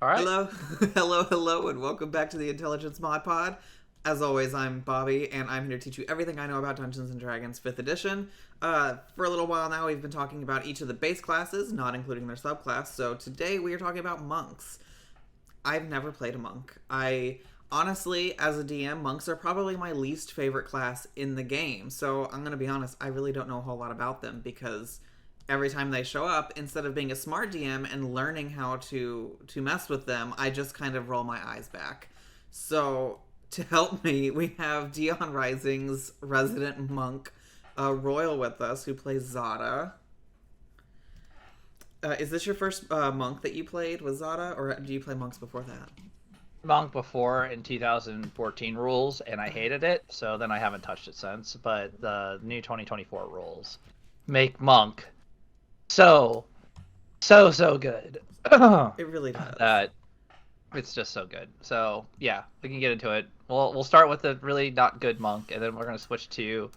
All right. Hello, hello, and welcome back to the Intelligence Mod Pod. As always, I'm Bobby, and I'm here to teach you everything I know about Dungeons and Dragons 5th Edition. For a little while now, we've been talking about each of the base classes, not including their subclass, so today we are talking about monks. I've never played a monk. Honestly, as a DM, monks are probably my least favorite class in the game, so I'm gonna be honest, I really don't know a whole lot about them because every time they show up, instead of being a smart DM and learning how to mess with them, I just kind of roll my eyes back. So to help me, we have Dion Rising's resident monk, Royal, with us, who plays Zada. Is this your first monk that you played? Was Zada, or do you play monks before that? Monk before in 2014 rules, and I hated it, so then I haven't touched it since. But the new 2024 rules make Monk so good. It really does. That it's just so good. So yeah, we can get into it. We'll start with the really not good Monk, and then we're gonna switch to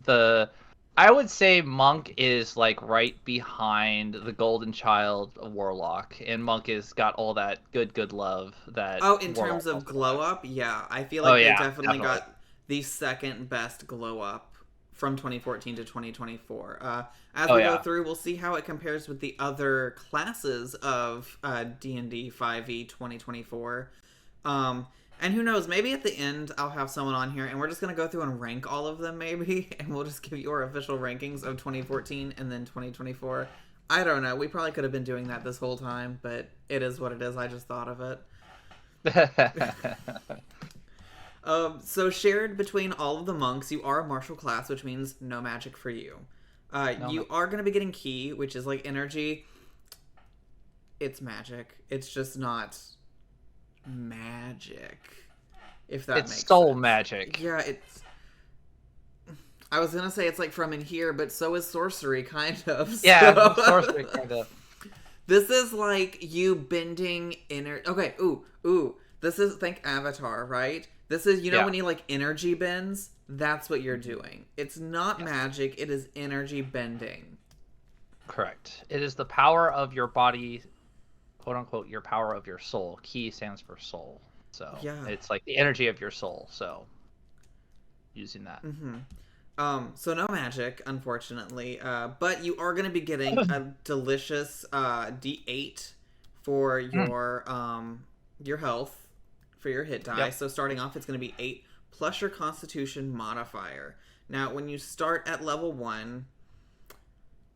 the I would say Monk is like right behind the Golden Child Warlock, and Monk has got all that good love that Oh, in Warlock terms of also glow has. up, yeah, I feel Oh like they yeah, definitely definitely. got the second best glow up from 2014 to 2024. As Oh we go yeah, through, we'll see how it compares with the other classes of D&D 5e 2024. And who knows, maybe at the end I'll have someone on here and we're just going to go through and rank all of them maybe, and we'll just give you our official rankings of 2014 and then 2024. I don't know. We probably could have been doing that this whole time, but it is what it is. I just thought of it. So shared between all of the monks, you are a martial class, which means no magic for you. no, You are going to be getting ki, which is like energy. It's magic. It's just not magic, if that it's makes soul sense. magic. Yeah, it's. I was gonna say it's like from in here, but so is sorcery, kind of. Yeah, So sorcery kind of. this is like you bending inner. Okay, ooh. This is think Avatar, right? This is Yeah, when he like energy bends. That's what you're doing. It's not yeah, magic. It is energy bending. correct. It is the power of your body, quote unquote, your power of your soul. Ki stands for soul, so Yeah. it's like the energy of your soul. So using that. Mm-hmm. So no magic, unfortunately. But you are going to be getting a delicious D8 for Mm, your health, for your hit die. yep. So starting off, it's going to be 8 plus your Constitution modifier. Now, when you start at level 1,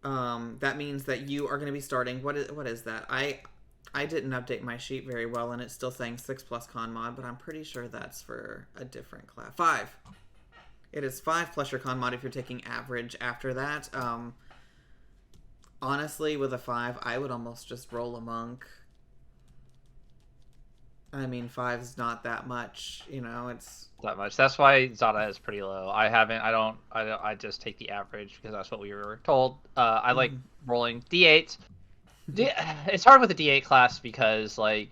that means that you are going to be starting. What is that? I didn't update my sheet very well, and it's still saying 6 plus con mod, but I'm pretty sure that's for a different class. 5. It is 5 plus your con mod if you're taking average after that. Honestly, with a 5, I would almost just roll a monk. I mean, five's not that much, it's. That much. That's why Zada is pretty low. I haven't. I just take the average because that's what we were told. I like Mhm. rolling d8s. It's hard with the d8 class because like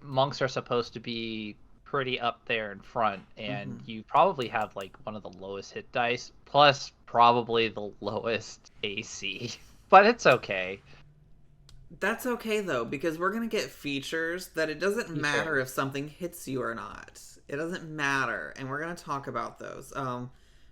monks are supposed to be pretty up there in front, and Mhm. you probably have like one of the lowest hit dice, plus probably the lowest AC. But it's okay. That's okay, though, because we're going to get features that it doesn't You matter should. if something hits you or not. It doesn't matter, and we're going to talk about those.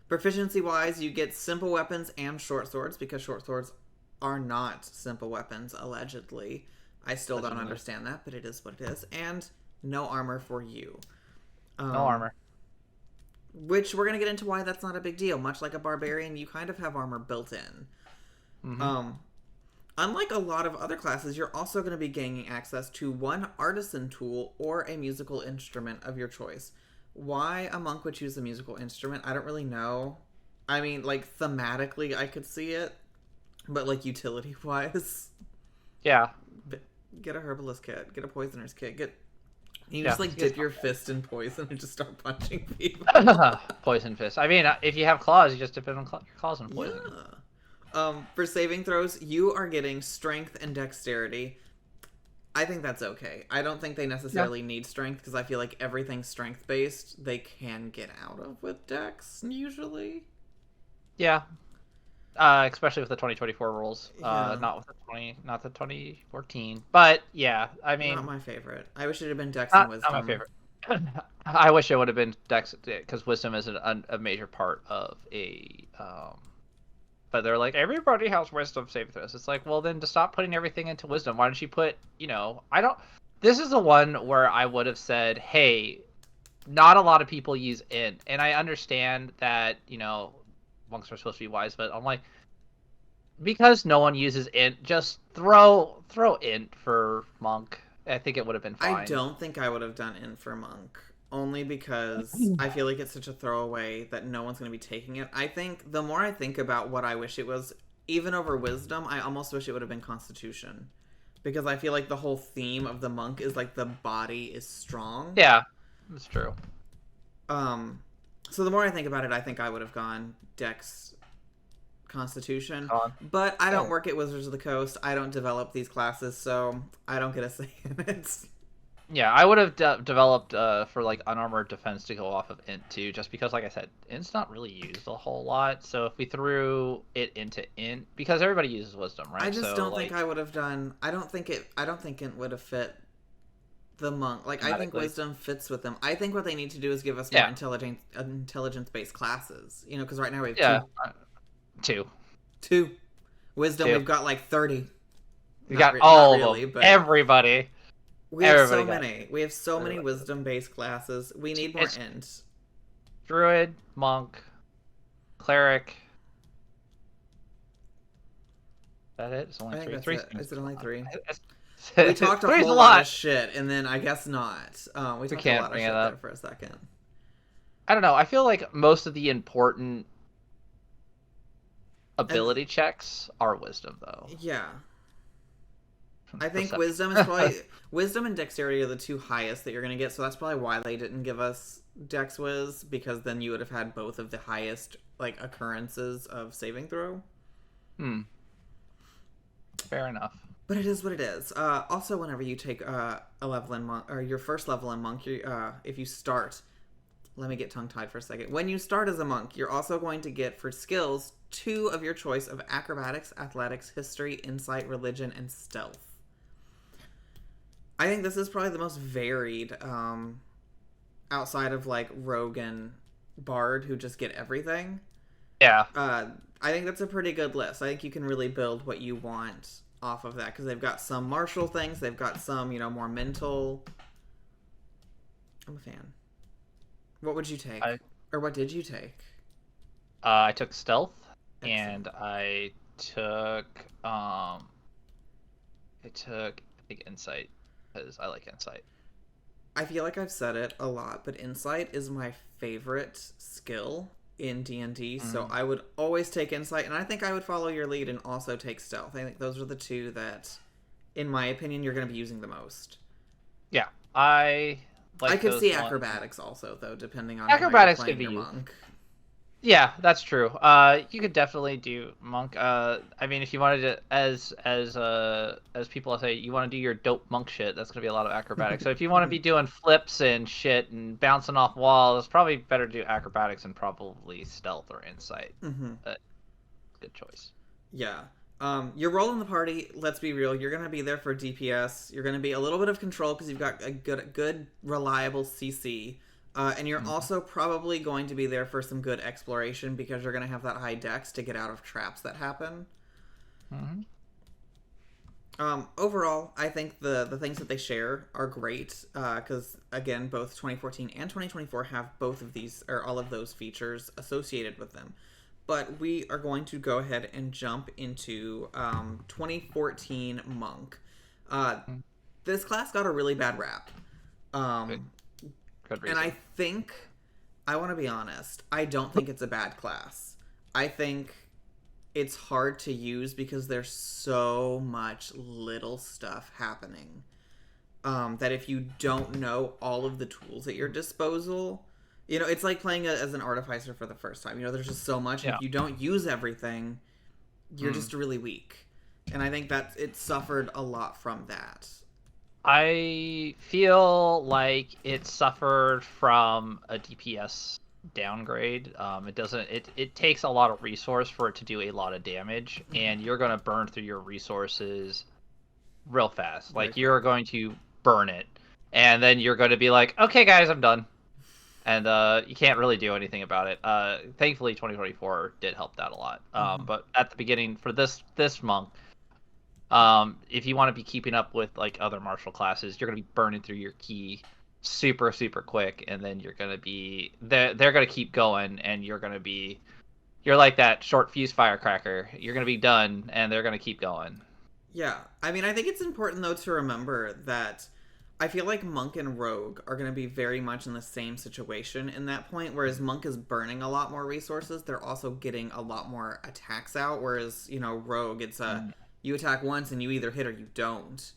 Proficiency wise, you get simple weapons and short swords because short swords are not simple weapons, allegedly. I still don't Legitimately. understand that, but it is what it is. And no armor for you. No Um, armor. which we're going to get into why that's not a big deal. Much like a barbarian, you kind of have armor built in. Mm-hmm. Um, Unlike a lot of other classes, you're also going to be gaining access to one artisan tool or a musical instrument of your choice. Why a monk would choose a musical instrument, I don't really know. I mean, like, thematically, I could see it, but, like, utility wise, Yeah. get a herbalist kit, get a poisoner's kit, get. You Yeah. just, like, dip your fist in poison and just start punching people. Poison fist. I mean, if you have claws, you just dip in your claws in Yeah. poison. For saving throws, you are getting strength and dexterity. I think that's okay. I don't think they Yeah. necessarily need strength because I feel like everything strength based they can get out of with dex usually. Yeah. Especially with the 2024 rules. Yeah, Not the 2014. But yeah, I not mean, my favorite. I wish it had been Dex and not my Wisdom. favorite. I wish it would have been Dex because wisdom is a major part of a. But they're like everybody has wisdom saving throws. It's like, well, then to stop putting everything into wisdom, why don't you put? I don't. This is the one where I would have said, hey, not a lot of people use int, and I understand that monks are supposed to be wise, but I'm like, because no one uses int, just throw int for monk. I think it would have been I fine. don't think I would have done in for Monk. Only because I feel like it's such a throwaway that no one's going to be taking it. I think the more I think about what I wish it was, even over Wisdom, I almost wish it would have been Constitution. Because I feel like the whole theme of the monk is like the body is strong. Yeah, that's true. Um, so the more I think about it, I think I would have gone Dex Constitution. Con. But I don't Oh. work at Wizards of the Coast. I don't develop these classes, so I don't get a say in it. Yeah, I would have developed for like unarmored defense to go off of int too, just because, like I said, int's not really used a whole lot. So if we threw it into int, because everybody uses wisdom, right? I just So don't think like I would have done. I don't think it would have fit the monk. Like I think thematically, wisdom fits with them. I think what they need to do is give us more yeah, intelligence based classes. Because right now we have yeah, two. two, Two. Wisdom, two. we've got like 30. We got Not all really, of them, but everybody. we have so Everybody got many. We have so many everybody. wisdom based classes. We need more It's int. druid, monk, cleric. Is that it? It's I only think three. that's Three it. seems Is it only 3? It's- We talked a Three's whole a lot lot. of shit, and then I guess not. We talked a Can't lot of bring shit it there up. for a second. I don't know. I feel like most of the important And ability checks are wisdom, though. yeah, I think Perception. wisdom is probably wisdom and dexterity are the two highest that you're gonna get. So that's probably why they didn't give us Dex Wiz, because then you would have had both of the highest like occurrences of saving throw. Hmm. Fair enough. But it is what it is. Also, whenever you take a level in monk or your first level in monk, if you start, let me get tongue tied for a second. When you start as a monk, you're also going to get for skills 2 of your choice of acrobatics, athletics, history, insight, religion, and stealth. I think this is probably the most varied, outside of like Rogue and Bard, who just get everything. Yeah. I think that's a pretty good list. I think you can really build what you want off of that, because they've got some martial things, they've got some, more mental. I'm a fan. What would you take? Or what did you take? I took stealth, Excellent. and I took I think insight because I like insight. I feel like I've said it a lot, but insight is my favorite skill in D&D, so I would always take insight, and I think I would follow your lead and also take stealth. I think those are the two that, in my opinion, you're going to be using the most. Yeah, I like. I could those see ones. acrobatics also, though, depending on Acrobatics how could you're be playing your used. monk. Yeah, that's true. You could definitely do monk. I mean, if you wanted to, as people say, you want to do your dope monk shit. That's gonna be a lot of acrobatics. So if you want to be doing flips and shit and bouncing off walls, it's probably better to do acrobatics and probably stealth or insight. Mm-hmm. Good choice. Yeah. Your role in the party, let's be real, you're going to be there for DPS. You're going to be a little bit of control because you've got a good, reliable CC. And you're also probably going to be there for some good exploration because you're going to have that high dex to get out of traps that happen. Mm-hmm. Overall, I think the things that they share are great because, again, both 2014 and 2024 have both of these, or all of those features associated with them. But we are going to go ahead and jump into 2014 Monk. This class got a really bad rap. Good reason. And I think, I want to be honest, I don't think it's a bad class. I think it's hard to use because there's so much little stuff happening that if you don't know all of the tools at your disposal, it's like playing as an artificer for the first time. There's just so much. Yeah. If you don't use everything, you're just really weak. And I think that it suffered a lot from that. I feel like it suffered from a DPS downgrade. It doesn't. It takes a lot of resource for it to do a lot of damage, and you're gonna burn through your resources real fast. Very Like you're quick. going to burn it, and then you're going to be like, okay, guys, I'm done, and you can't really do anything about it. Thankfully, 2024 did help that a lot. Mhm. But at the beginning for this monk, if you want to be keeping up with like other martial classes, you're going to be burning through your key super quick, and then you're going to be they're going to keep going, and you're like that short fuse firecracker. You're going to be done, and they're going to keep going. Yeah, I mean, I think it's important though to remember that I feel like Monk and Rogue are going to be very much in the same situation in that point. Whereas Monk is burning a lot more resources, they're also getting a lot more attacks out. Whereas Rogue, it's a you attack once and you either hit or you don't.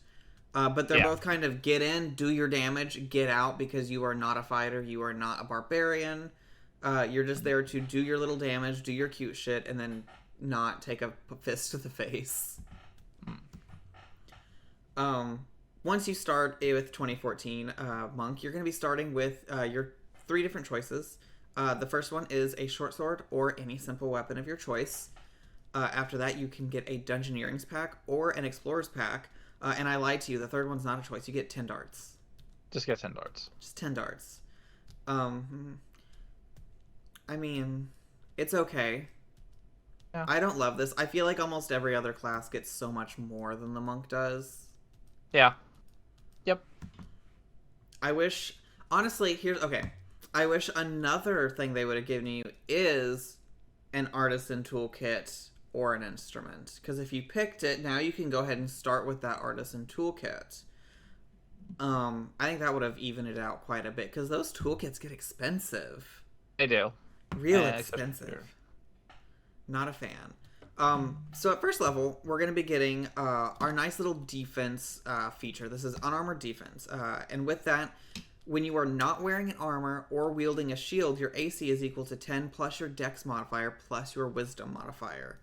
But they're Yeah. both kind of get in, do your damage, get out because you are not a fighter, you are not a barbarian. You're just there to do your little damage, do your cute shit, and then not take a fist to the face. Um, Once you start with 2014 Monk, you're going to be starting with your three different choices. The first one is a short sword or any simple weapon of your choice. After that, you can get a Dungeoneering's pack or an Explorer's pack. And I lied to you, the third one's not a choice. You get 10 darts. Just get 10 darts. Just 10 darts. I mean, it's okay. Yeah. I don't love this. I feel like almost every other class gets so much more than the monk does. Yeah. Yep. I wish, honestly, here's okay. I wish another thing they would have given you is an artisan toolkit or an instrument. Because if you picked it, now you can go ahead and start with that artisan toolkit. I think that would have evened it out quite a bit because those toolkits get expensive, They do. real Especially here. expensive. Not a fan. So at first level, we're going to be getting our nice little defense feature. This is unarmored defense. And with that, when you are not wearing an armor or wielding a shield, your AC is equal to 10 plus your dex modifier plus your wisdom modifier.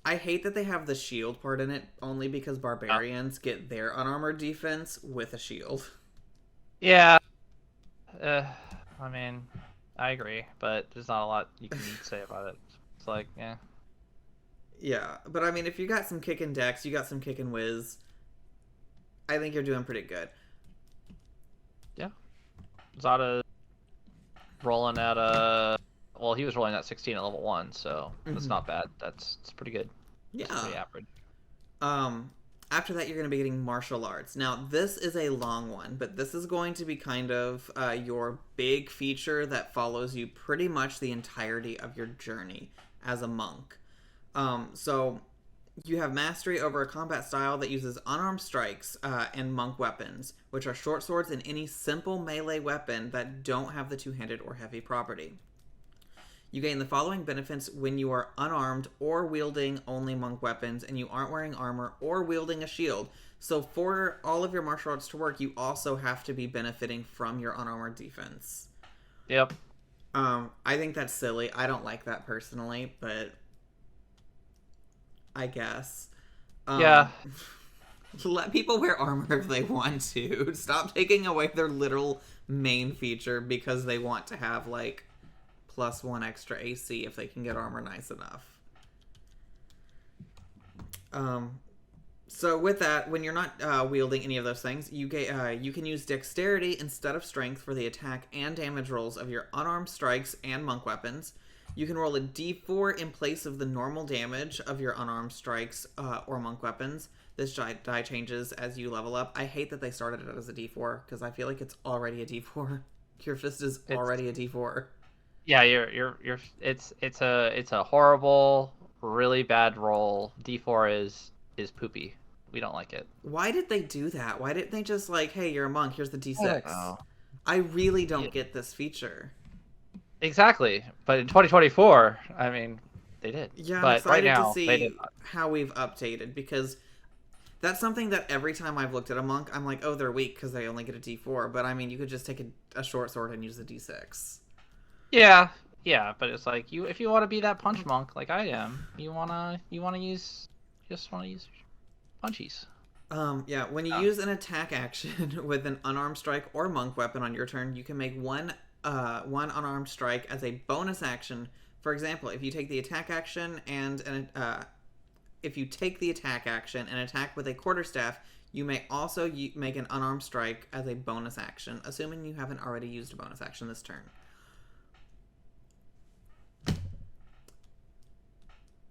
I hate that they have the shield part in it, only because barbarians get their unarmored defense with a shield. Yeah. I mean, I agree, but there's not a lot you can say about it. It's like, yeah. Yeah, but I mean, if you got some kickin' dex, you got some kickin' whiz, I think you're doing pretty good. Yeah. Zada rolling at well, he was rolling at 16 at level 1, so that's not bad. It's pretty good. Yeah. It's pretty average. After that, you're going to be getting martial arts. Now, this is a long one, but this is going to be kind of your big feature that follows you pretty much the entirety of your journey as a monk. So, you have mastery over a combat style that uses unarmed strikes and monk weapons, which are short swords and any simple melee weapon that don't have the two-handed or heavy property. You gain the following benefits when you are unarmed or wielding only monk weapons and you aren't wearing armor or wielding a shield. So for all of your martial arts to work, you also have to be benefiting from your unarmored defense. Yep. I think that's silly. I don't like that personally, but I guess. Yeah. Let people wear armor if they want to. Stop taking away their literal main feature because they want to have, like, +1 extra AC if they can get armor nice enough. So with that, when you're not wielding any of those things, you can use dexterity instead of strength for the attack and damage rolls of your unarmed strikes and monk weapons. You can roll a d4 in place of the normal damage of your unarmed strikes or monk weapons. This die changes as you level up. I hate that they started it as a d4 because I feel like it's already a d4. Your fist is already a d4. Yeah, you're it's a horrible, really bad roll. D4 is poopy. We don't like it. Why did they do that? Why didn't they just like, hey, you're a monk, here's the d6? Oh. I really don't get this feature. Exactly. But in 2024, I mean, they did. Yeah, but I'm excited right now, to see they did not. how we've updated because that's something that every time I've looked at a monk, I'm like, oh, they're weak because they only get a d4. But I mean, you could just take a short sword and use a d6. Yeah, but it's like if you want to be that punch monk like I am, you just wanna use punchies. Yeah, when you Oh. use an attack action with an unarmed strike or monk weapon on your turn, you can make one unarmed strike as a bonus action. For example, if you take the attack action if you take the attack action and attack with a quarterstaff, you may also make an unarmed strike as a bonus action, assuming you haven't already used a bonus action this turn.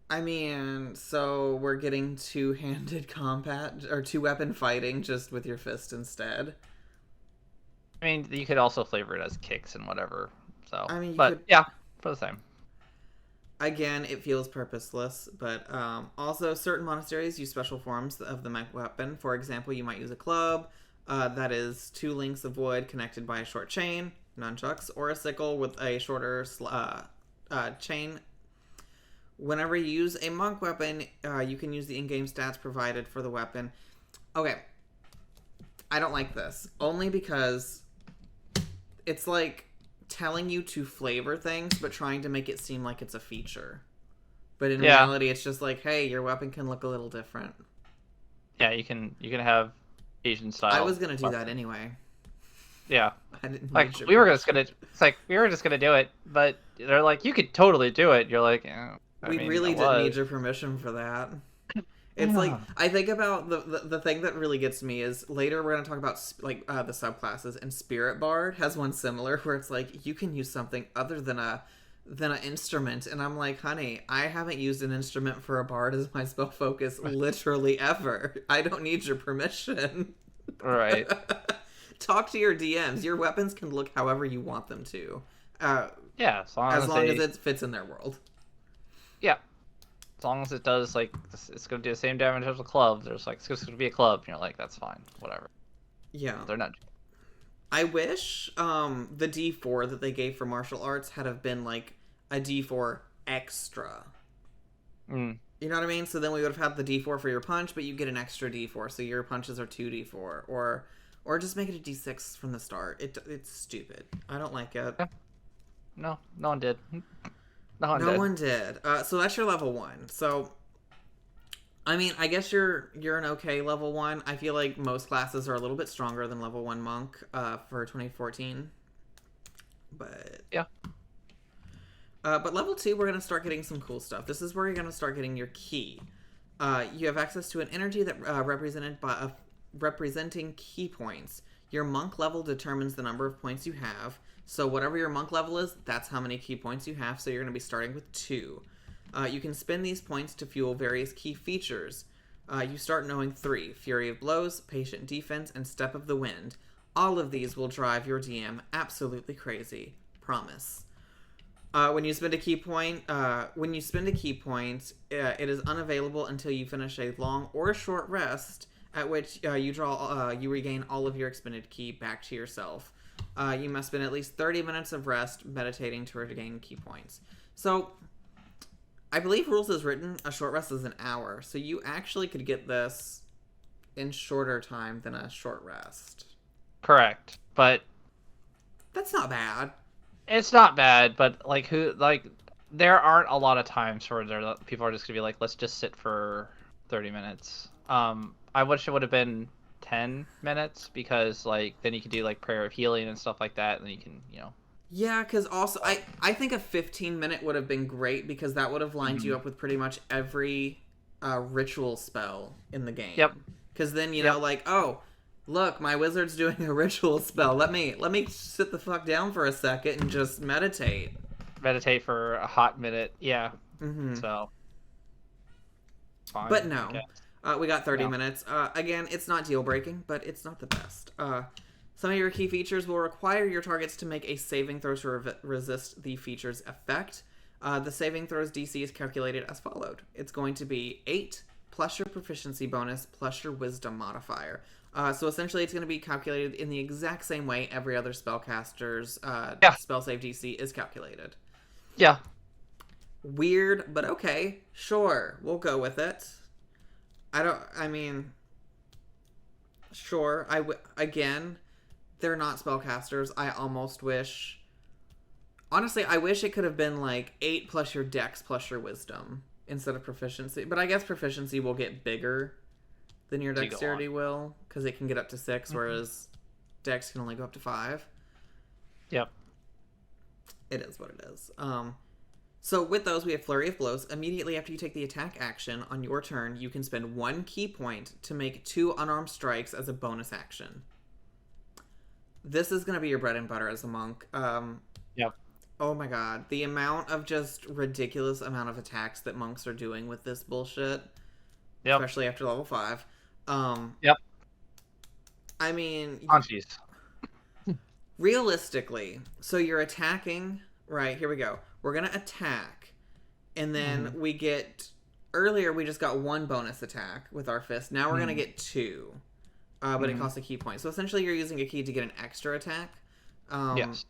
I mean, so we're getting two-handed combat or two-weapon fighting just with your fist instead. I mean, you could also flavor it as kicks and whatever. So, I mean, you but could. yeah, for the same. Again, it feels purposeless, but also certain monasteries use special forms of the monk weapon. For example, you might use a club that is 2 links of wood connected by a short chain, nunchucks, or a sickle with a shorter chain. Whenever you use a monk weapon, you can use the in-game stats provided for the weapon. Okay, I don't like this. Only because it's like telling you to flavor things, but trying to make it seem like it's a feature. But in reality, it's just like, hey, your weapon can look a little different. Yeah, you can have Asian style. I was gonna do that anyway. Yeah, I didn't like we were just gonna. It's like we were just gonna do it, but they're like, you could totally do it. You're like, we really didn't need your permission for that. It's like, I think about the thing that really gets me is later we're going to talk about the subclasses, and Spirit Bard has one similar where it's like you can use something other than an instrument, and I'm like, honey, I haven't used an instrument for a bard as my spell focus literally ever. I don't need your permission. Right. Talk to your DMs. Your weapons can look however you want them to. Yeah, as long as it fits in their world. Yeah. As long as it does, like, it's going to do the same damage as a club. There's, like, it's going to be a club. And you're like, that's fine. Whatever. Yeah. They're not. I wish the D4 that they gave for martial arts had have been, like, a D4 extra. Mm. You know what I mean? So then we would have had the D4 for your punch, but you get an extra D4. So your punches are 2D4. Or just make it a D6 from the start. It's stupid. I don't like it. Yeah. No one did. No one did. So that's your level 1. So, I mean, I guess you're an okay level 1. I feel like most classes are a little bit stronger than level 1 monk for 2014. But yeah. But level 2, we're gonna start getting some cool stuff. This is where you're gonna start getting your key. You have access to an energy that representing key points. Your monk level determines the number of points you have. So whatever your monk level is, that's how many key points you have. So you're going to be starting with 2. You can spend these points to fuel various key features. You start knowing 3. Fury of Blows, Patient Defense, and Step of the Wind. All of these will drive your DM absolutely crazy. Promise. When you spend a key point, it is unavailable until you finish a long or short rest, at which you regain all of your expended ki back to yourself. You must spend at least 30 minutes of rest meditating to regain key points. So, I believe rules is written, a short rest is an hour. So you actually could get this in shorter time than a short rest. Correct. But that's not bad. It's not bad, but there aren't a lot of times where people are just gonna be like, let's just sit for 30 minutes. I wish it would have been 10 minutes because then you could do prayer of healing and stuff like that, and then you can Yeah, because also I think a 15-minute would have been great because that would have lined you up with pretty much every ritual spell in the game. Yep. Because then you know oh, look, my wizard's doing a ritual spell. Let me sit the fuck down for a second and just meditate. Meditate for a hot minute. Yeah. Mm-hmm. So. Fine, but no. We got 30 minutes. Again, it's not deal-breaking, but it's not the best. Some of your key features will require your targets to make a saving throw to resist the feature's effect. The saving throw's DC is calculated as followed. It's going to be 8 plus your proficiency bonus plus your wisdom modifier. So essentially it's going to be calculated in the exact same way every other spellcaster's spell save DC is calculated. Yeah. Weird, but okay. Sure, we'll go with it. Sure. Again, they're not spellcasters. I almost wish... Honestly, I wish it could have been 8 plus your dex plus your wisdom instead of proficiency. But I guess proficiency will get bigger than your as you go dexterity on. will, because it can get up to 6, whereas dex can only go up to 5. Yep. It is what it is. So with those, we have Flurry of Blows. Immediately after you take the attack action on your turn, you can spend 1 key point to make 2 unarmed strikes as a bonus action. This is going to be your bread and butter as a monk. Yep. Oh my god. The amount of just ridiculous amount of attacks that monks are doing with this bullshit. Yep. Especially after level 5. Yep. I mean... Punchies. Realistically, so you're attacking... Right, here we go. We're going to attack. And then we get... Earlier, we just got 1 bonus attack with our fist. Now we're going to get 2. But it costs a key point. So essentially, you're using a key to get an extra attack. Yes.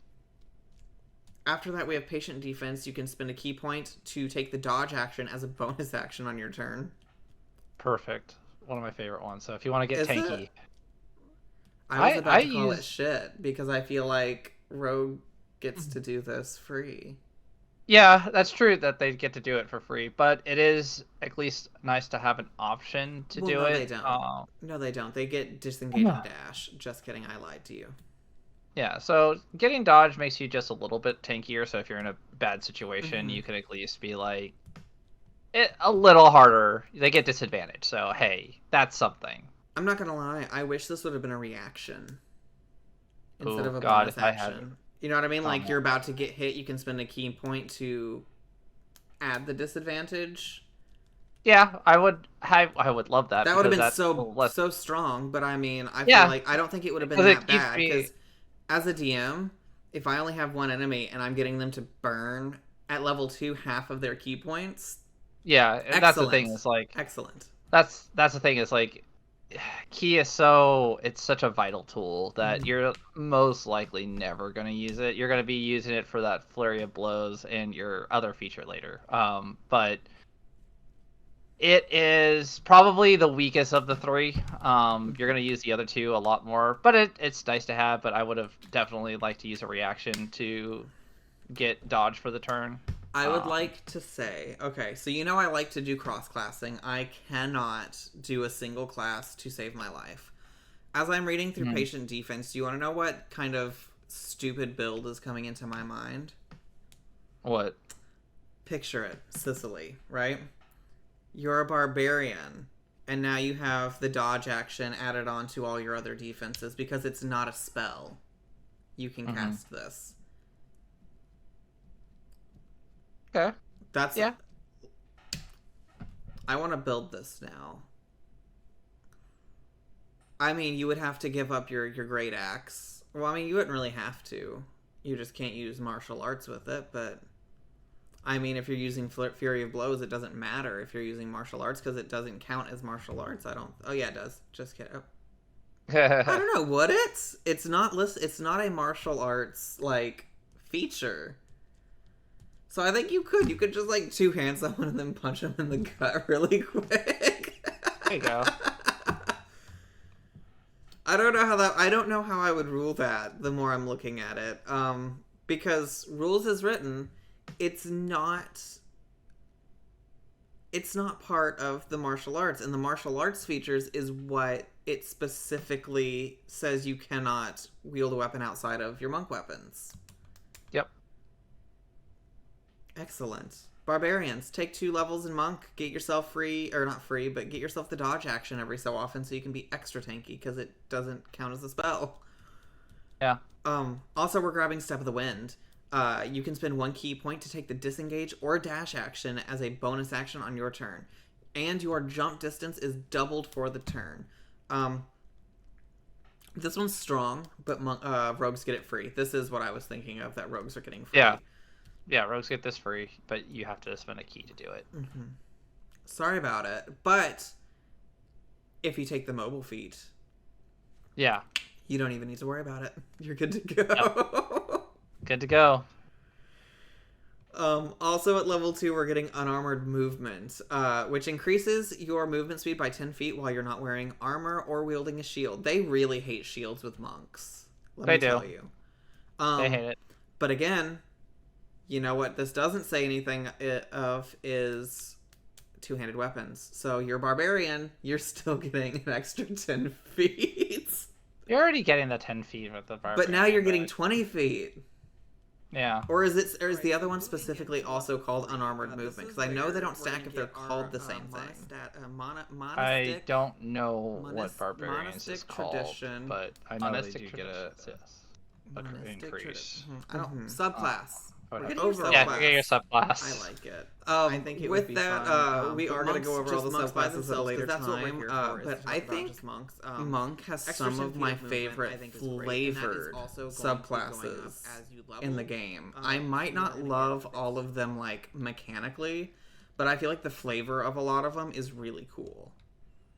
After that, we have Patient Defense. You can spend a key point to take the dodge action as a bonus action on your turn. Perfect. One of my favorite ones. So if you want to get Is tanky... it? I was about to call it shit, because I feel like Rogue gets to do this free. Yeah, that's true that they get to do it for free, but it is at least nice to have an option to do it. They don't. No, they don't. They get disengage and dash. Just kidding, I lied to you. Yeah, so getting dodge makes you just a little bit tankier, so if you're in a bad situation, you can at least be like, a little harder. They get disadvantage, so hey, that's something. I'm not gonna lie, I wish this would have been a reaction instead of a God, bonus action. You know what I mean? Like, you're about to get hit, you can spend a key point to add the disadvantage. Yeah, I would love that. That would have been so strong, but I mean, I feel like I don't think it would have been that bad, because as a DM, if I only have 1 enemy and I'm getting them to burn at level 2 half of their key points, and that's the thing. Is like excellent. That's the thing. Is like key is it's such a vital tool that you're most likely never going to use it. You're going to be using it for that flurry of blows and your other feature later. But it is probably the weakest of the 3. You're going to use the other 2 a lot more, but it's nice to have. But I would have definitely liked to use a reaction to get dodge for the turn. I would like to say, okay, so I like to do cross-classing. I cannot do a single class to save my life. As I'm reading through Patient Defense, do you want to know what kind of stupid build is coming into my mind? What? Picture it. Sicily, right? You're a barbarian, and now you have the dodge action added on to all your other defenses because it's not a spell. You can cast this. Okay. Yeah. I want to build this now. I mean, you would have to give up your great axe. Well, I mean, you wouldn't really have to. You just can't use martial arts with it, but... I mean, if you're using Fury of Blows, it doesn't matter if you're using martial arts, because it doesn't count as martial arts. Oh, yeah, it does. Just kidding. Oh. I don't know. Would it? It's not a martial arts, feature. So I think you could just, two-hand someone and then punch them in the gut really quick. There you go. I don't know how I would rule that the more I'm looking at it. Because rules as written, it's not part of the martial arts, and the martial arts features is what it specifically says you cannot wield a weapon outside of your monk weapons. Yep. Excellent. Barbarians, take 2 levels in monk, get yourself free, or not free, but get yourself the dodge action every so often so you can be extra tanky, because it doesn't count as a spell. Yeah. Also, we're grabbing Step of the Wind. You can spend 1 key point to take the disengage or dash action as a bonus action on your turn. And your jump distance is doubled for the turn. This one's strong, but rogues get it free. This is what I was thinking of, that rogues are getting free. Yeah, rogues get this free, but you have to spend a key to do it. Sorry about it, but if you take the mobile feat, you don't even need to worry about it. You're good to go. Yep. Good to go. Also at level 2, we're getting unarmored movement, which increases your movement speed by 10 feet while you're not wearing armor or wielding a shield. They really hate shields with monks. Let me tell you. They hate it. But again, you know what this doesn't say anything of is two-handed weapons. So you're a barbarian, you're still getting an extra 10 feet. You're already getting the 10 feet with the barbarian. But now you're getting 20 feet. Yeah. Or is the other one specifically also called unarmored movement? Because I know they don't stack if they're called the same thing. I don't know what barbarians is called, but I know they do get a increase. I don't subclass. Yeah, get your subclass. I like it. I think it with would be that, fun. We are going to go over all the subclasses at a later time. But I think monk has some of my favorite flavored subclasses in the game. I might not love all of them like mechanically, but I feel like the flavor of a lot of them is really cool.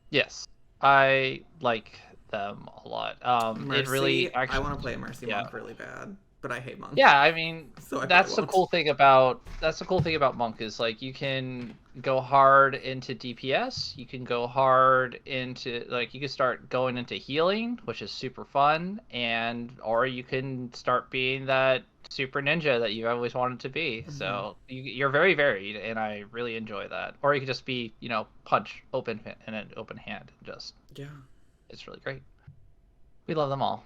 Yes, I like them a lot. Mercy, it really actually, I want to play a Mercy monk really bad. But I hate monk. Yeah, I mean, so that's the cool thing about monk is like you can go hard into DPS, you can go hard into like you can start going into healing, which is super fun, or you can start being that super ninja that you've always wanted to be. So you're very varied, and I really enjoy that. Or you can just be, punch open in an open hand, it's really great. We love them all.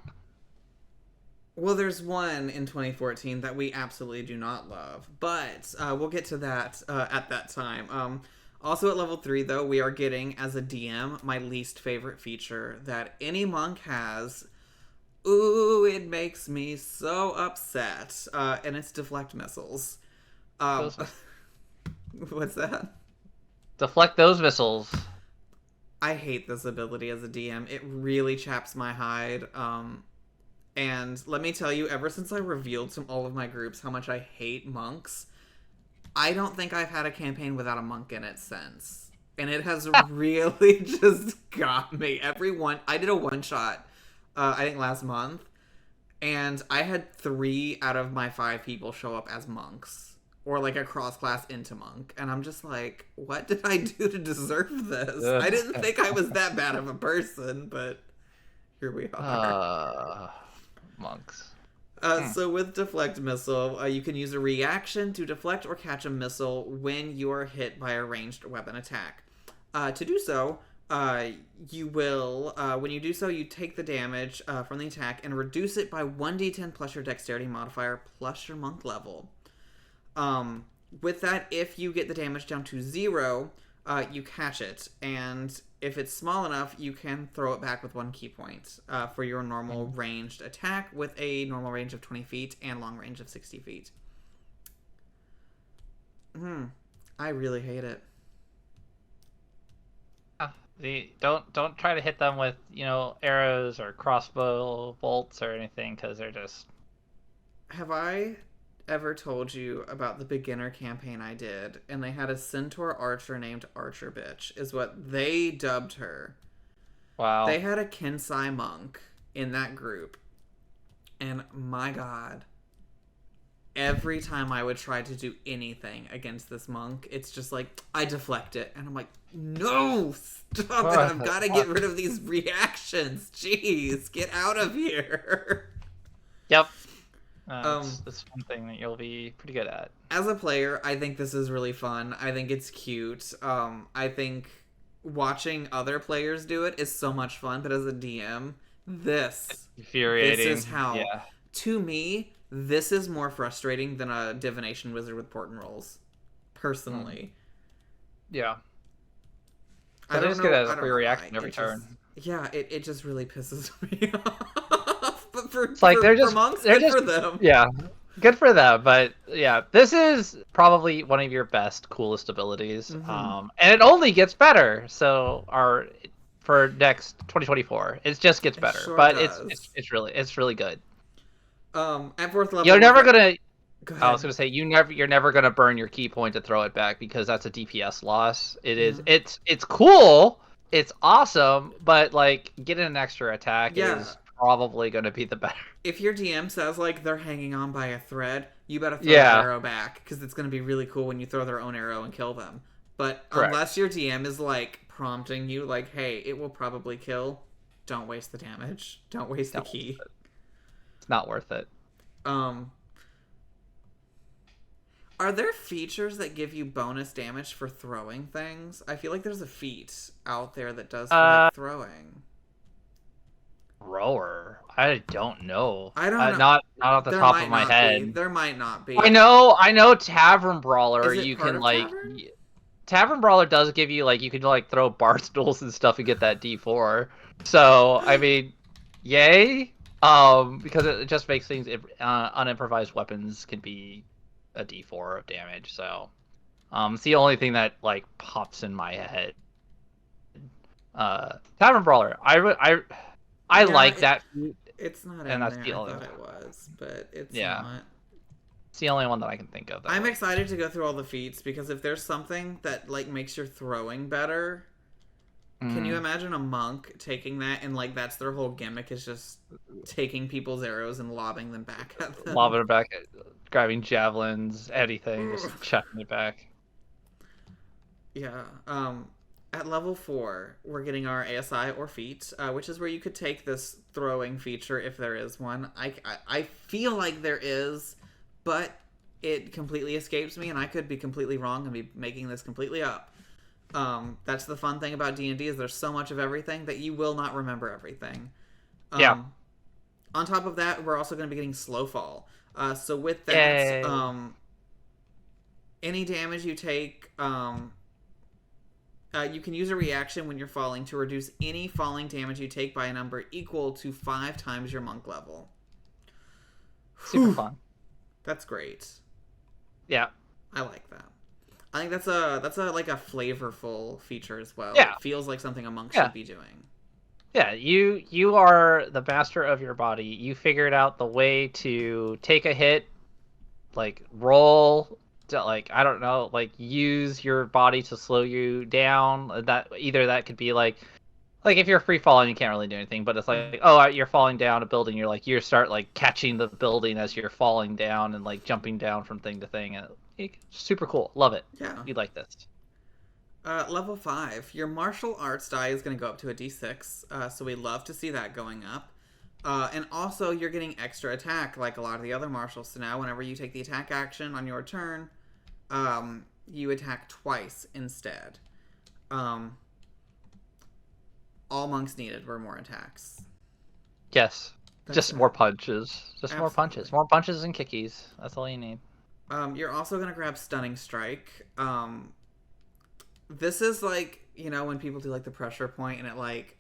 Well, there's one in 2014 that we absolutely do not love, but we'll get to that at that time. Also at level 3, though, we are getting, as a DM, my least favorite feature that any monk has. Ooh, it makes me so upset. And it's deflect missiles. What's that? Deflect those missiles. I hate this ability as a DM. It really chaps my hide. And let me tell you, ever since I revealed to all of my groups how much I hate monks, I don't think I've had a campaign without a monk in it since. And it has really just got me. I did a one-shot, I think last month, and I had 3 out of my 5 people show up as monks. Or like a cross-class into monk. And I'm just like, what did I do to deserve this? I didn't think I was that bad of a person, but here we are. Monks. So with deflect missile, you can use a reaction to deflect or catch a missile when you are hit by a ranged weapon attack. To do so, you will, when you do so, you take the damage from the attack and reduce it by 1d10 plus your dexterity modifier plus your monk level. With that, if you get the damage down to 0, you catch it, and if it's small enough, you can throw it back with 1 key point for your normal ranged attack with a normal range of 20 feet and long range of 60 feet. I really hate it. Don't try to hit them with arrows or crossbow bolts or anything, because they're just. Have I ever told you about the beginner campaign I did, and they had a centaur archer named Archer Bitch, is what they dubbed her. Wow. They had a Kensai monk in that group, and my god, every time I would try to do anything against this monk, it's just like, I deflect it, and I'm like, no, stop it, I've got to get rid of these reactions, jeez, get out of here. Yep. That's one thing that you'll be pretty good at. As a player, I think this is really fun. I think it's cute. I think watching other players do it is so much fun, but as a DM, it's infuriating. This is how, to me, this is more frustrating than a divination wizard with port and rolls, personally. Yeah. I don't get a free reaction every turn. It just really pisses me off. But for monks, they're good for them. Yeah, good for them. But yeah, this is probably one of your best, coolest abilities. And it only gets better. So for next 2024, it just gets better. Sure but does. it's really good. At 4th level, you're never gonna. Go ahead. I was gonna say you're never gonna burn your key point to throw it back, because that's a DPS loss. It is. It's cool. It's awesome, but like getting an extra attack is probably going to be the better. If your DM says like they're hanging on by a thread, you better throw the arrow back, because it's going to be really cool when you throw their own arrow and kill them. But unless your DM is like prompting you like, hey, it will probably kill, don't waste the damage. Don't waste the key. It's not worth it. Are there features that give you bonus damage for throwing things? I feel like there's a feat out there that does for like throwing. Thrower. I don't know. I don't know. Not off the There top of might my not be. head. There might not I be. know. I know. Tavern Brawler. Is it You part can of like. Tavern? Tavern Brawler does give you like you can like throw bar stools and stuff and get that D4. So I mean, yay. Because it just makes things unimprovised weapons can be a D4 of damage. So it's the only thing that like pops in my head. Tavern Brawler. I Yeah, like that, it's not and in that's there. the I only thought one. it was, but it's Yeah, not. it's the only one that I can think of. That I'm excited to go through all the feats because if there's something that like makes your throwing better, can you imagine a monk taking that and like that's their whole gimmick is just taking people's arrows and lobbing them back at them? lobbing it back, grabbing javelins, anything, just chucking it back. Yeah. At level 4, we're getting our ASI or feat, which is where you could take this throwing feature if there is one. I feel like there is, but it completely escapes me, and I could be completely wrong and be making this completely up. That's the fun thing about D&D is there's so much of everything that you will not remember everything. Yeah. On top of that, we're also going to be getting slow fall. So with that, Yay. any damage you take, you can use a reaction when you're falling to reduce any falling damage you take by a number equal to 5 times your monk level. Super fun. That's great. Yeah. I like that. I think that's a like a flavorful feature as well. Yeah. It feels like something a monk should be doing. Yeah, you are the master of your body. You figured out the way to take a hit, like roll, to, like I don't know, like use your body to slow you down. That could be like if you're free falling, you can't really do anything. But it's like, oh, you're falling down a building. You're like you start like catching the building as you're falling down and like jumping down from thing to thing. And super cool. Love it. Yeah. You like this. Level 5, your martial arts die is going to go up to a d6, so we love to see that going up. And also, you're getting extra attack, like a lot of the other martials. So now, whenever you take the attack action on your turn, you attack twice instead. All monks needed were more attacks. Yes. Just more punches. Just Absolutely. more punches. More punches and kickies. That's all you need. You're also going to grab Stunning Strike. This is like, you know, when people do like the pressure point and it like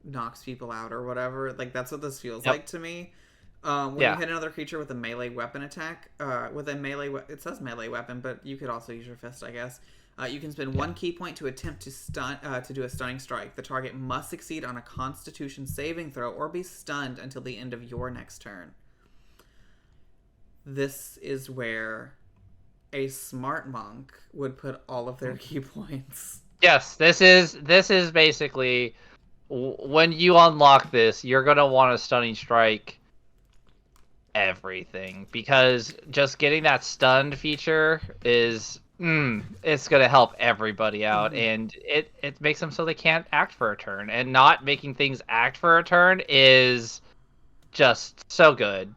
knocks people out or whatever. Like that's what this feels like to me. When you hit another creature with a melee weapon attack, with a melee, it says melee weapon, but you could also use your fist, I guess. You can spend 1 key point to attempt to do a stunning strike. The target must succeed on a Constitution saving throw or be stunned until the end of your next turn. This is where a smart monk would put all of their key points. Yes, this is basically when you unlock this, you're gonna want a stunning strike everything because just getting that stunned feature is it's gonna help everybody out, and it makes them so they can't act for a turn, and not making things act for a turn is just so good.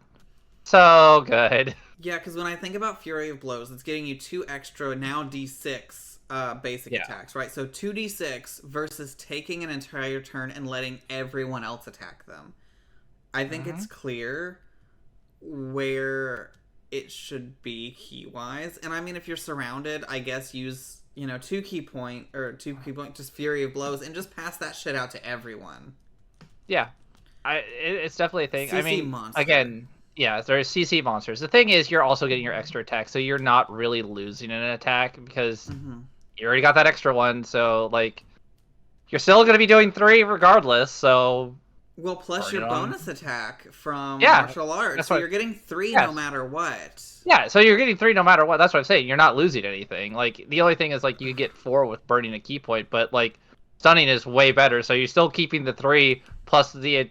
So good. Yeah, because when I think about Fury of Blows, it's getting you 2 extra, now D6 basic attacks, right? So 2D6 versus taking an entire turn and letting everyone else attack them. I think it's clear where it should be key-wise. And I mean, if you're surrounded, I guess use, 2 key point, just Fury of Blows, and just pass that shit out to everyone. Yeah. It's definitely a thing. CC I mean, monster. again, yeah, there's CC monsters. The thing is, you're also getting your extra attack, so you're not really losing an attack because you already got that extra one. So, like, you're still going to be doing 3 regardless. So, well, plus your bonus attack from Yeah, martial arts, that's so what- you're getting 3 Yes. no matter what. yeah, so you're getting 3 no matter what. That's what I'm saying. You're not losing anything. Like, the only thing is, like, you get 4 with burning a key point, but, like, stunning is way better. So you're still keeping the 3 plus the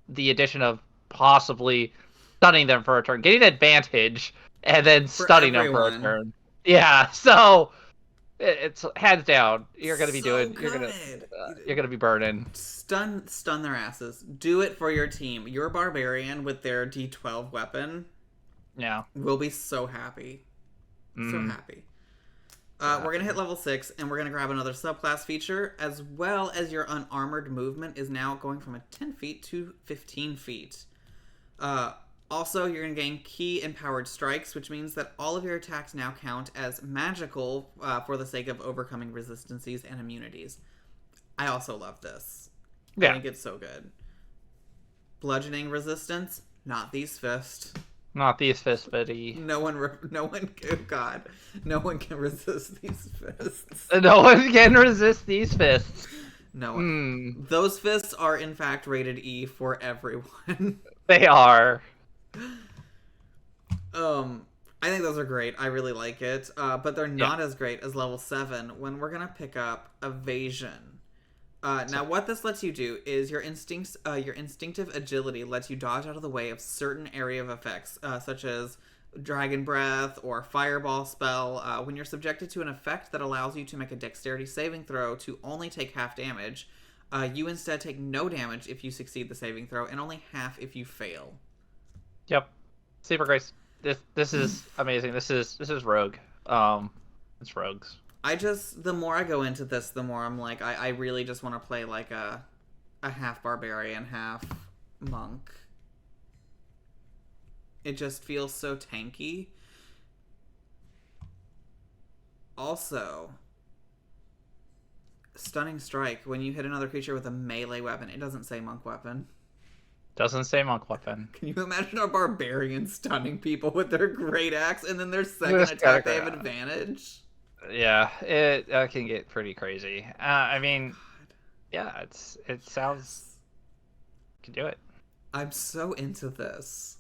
addition of possibly stunning them for a turn, getting advantage, and then stunning them for a everyone. turn. Yeah, so it's hands down. You're gonna be So doing. good. You're gonna be burning. Stun their asses. Do it for your team. Your barbarian with their D12 weapon Yeah. will be so happy. So happy. We're going to hit level 6, and we're going to grab another subclass feature, as well as your unarmored movement is now going from 10 feet to 15 feet. Also, you're going to gain key empowered strikes, which means that all of your attacks now count as magical for the sake of overcoming resistances and immunities. I also love this. I think it's so good. Bludgeoning resistance, not these fists. Not these fists, buddy. No one can resist these fists. No one can resist these fists. No one. Those fists are, in fact, rated E for everyone. They are. I think those are great. I really like it. But they're not as great as level 7 when we're going to pick up Evasion. Now, what this lets you do is your instinctive agility lets you dodge out of the way of certain area of effects, such as Dragon Breath or Fireball spell. When you're subjected to an effect that allows you to make a dexterity saving throw to only take half damage, you instead take no damage if you succeed the saving throw, and only half if you fail. Yep. Super Grace. This is amazing. This is Rogue. It's Rogues. The more I go into this, the more I'm like, I really just want to play like a half barbarian, half monk. It just feels so tanky. Also, Stunning Strike. When you hit another creature with a melee weapon, it doesn't say monk weapon. Doesn't say monk weapon. Can you imagine a barbarian stunning people with their great axe, and then their second attack they have advantage? Yeah, it can get pretty crazy. I mean, yeah, it sounds. You can do it. I'm so into this.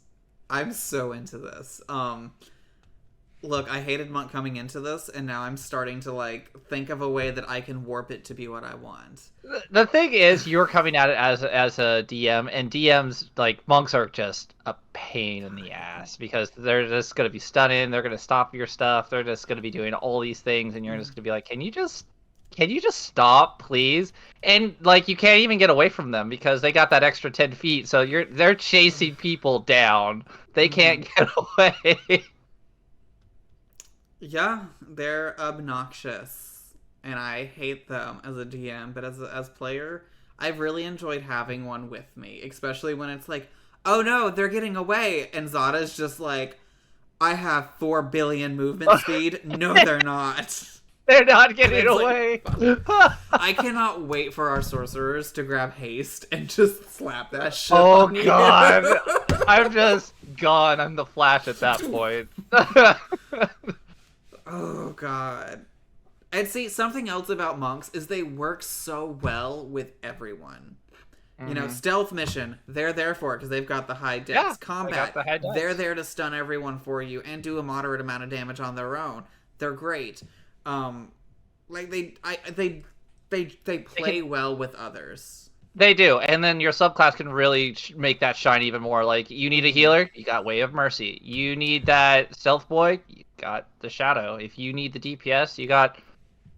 Look, I hated Monk coming into this, and now I'm starting to like think of a way that I can warp it to be what I want. The thing is, you're coming at it as a DM, and DMs, like, monks are just a pain in the ass because they're just going to be stunning, they're going to stop your stuff, they're just going to be doing all these things, and you're just going to be like, can you just stop, please? And, like, you can't even get away from them because they got that extra 10 feet, so they're chasing people down. They can't get away. Yeah, they're obnoxious, and I hate them as a DM, but as player, I've really enjoyed having one with me, especially when it's like, oh no, they're getting away, and Zada's just like, I have 4 billion movement speed. No, they're not. They're not getting away. Like, I cannot wait for our sorcerers to grab haste and just slap that shit Oh on you. god. I'm just gone. I'm the Flash at that point. Oh, God. And see, something else about monks is they work so well with everyone. You know, stealth mission, they're there for it because they've got the high dex. Yeah, Combat, the high dex. They're there to stun everyone for you and do a moderate amount of damage on their own. They're great. Like they play well with others. They do, and then your subclass can really make that shine even more. Like, you need a healer, you got Way of Mercy. You need that stealth boy, you got the Shadow. If you need the DPS, you got,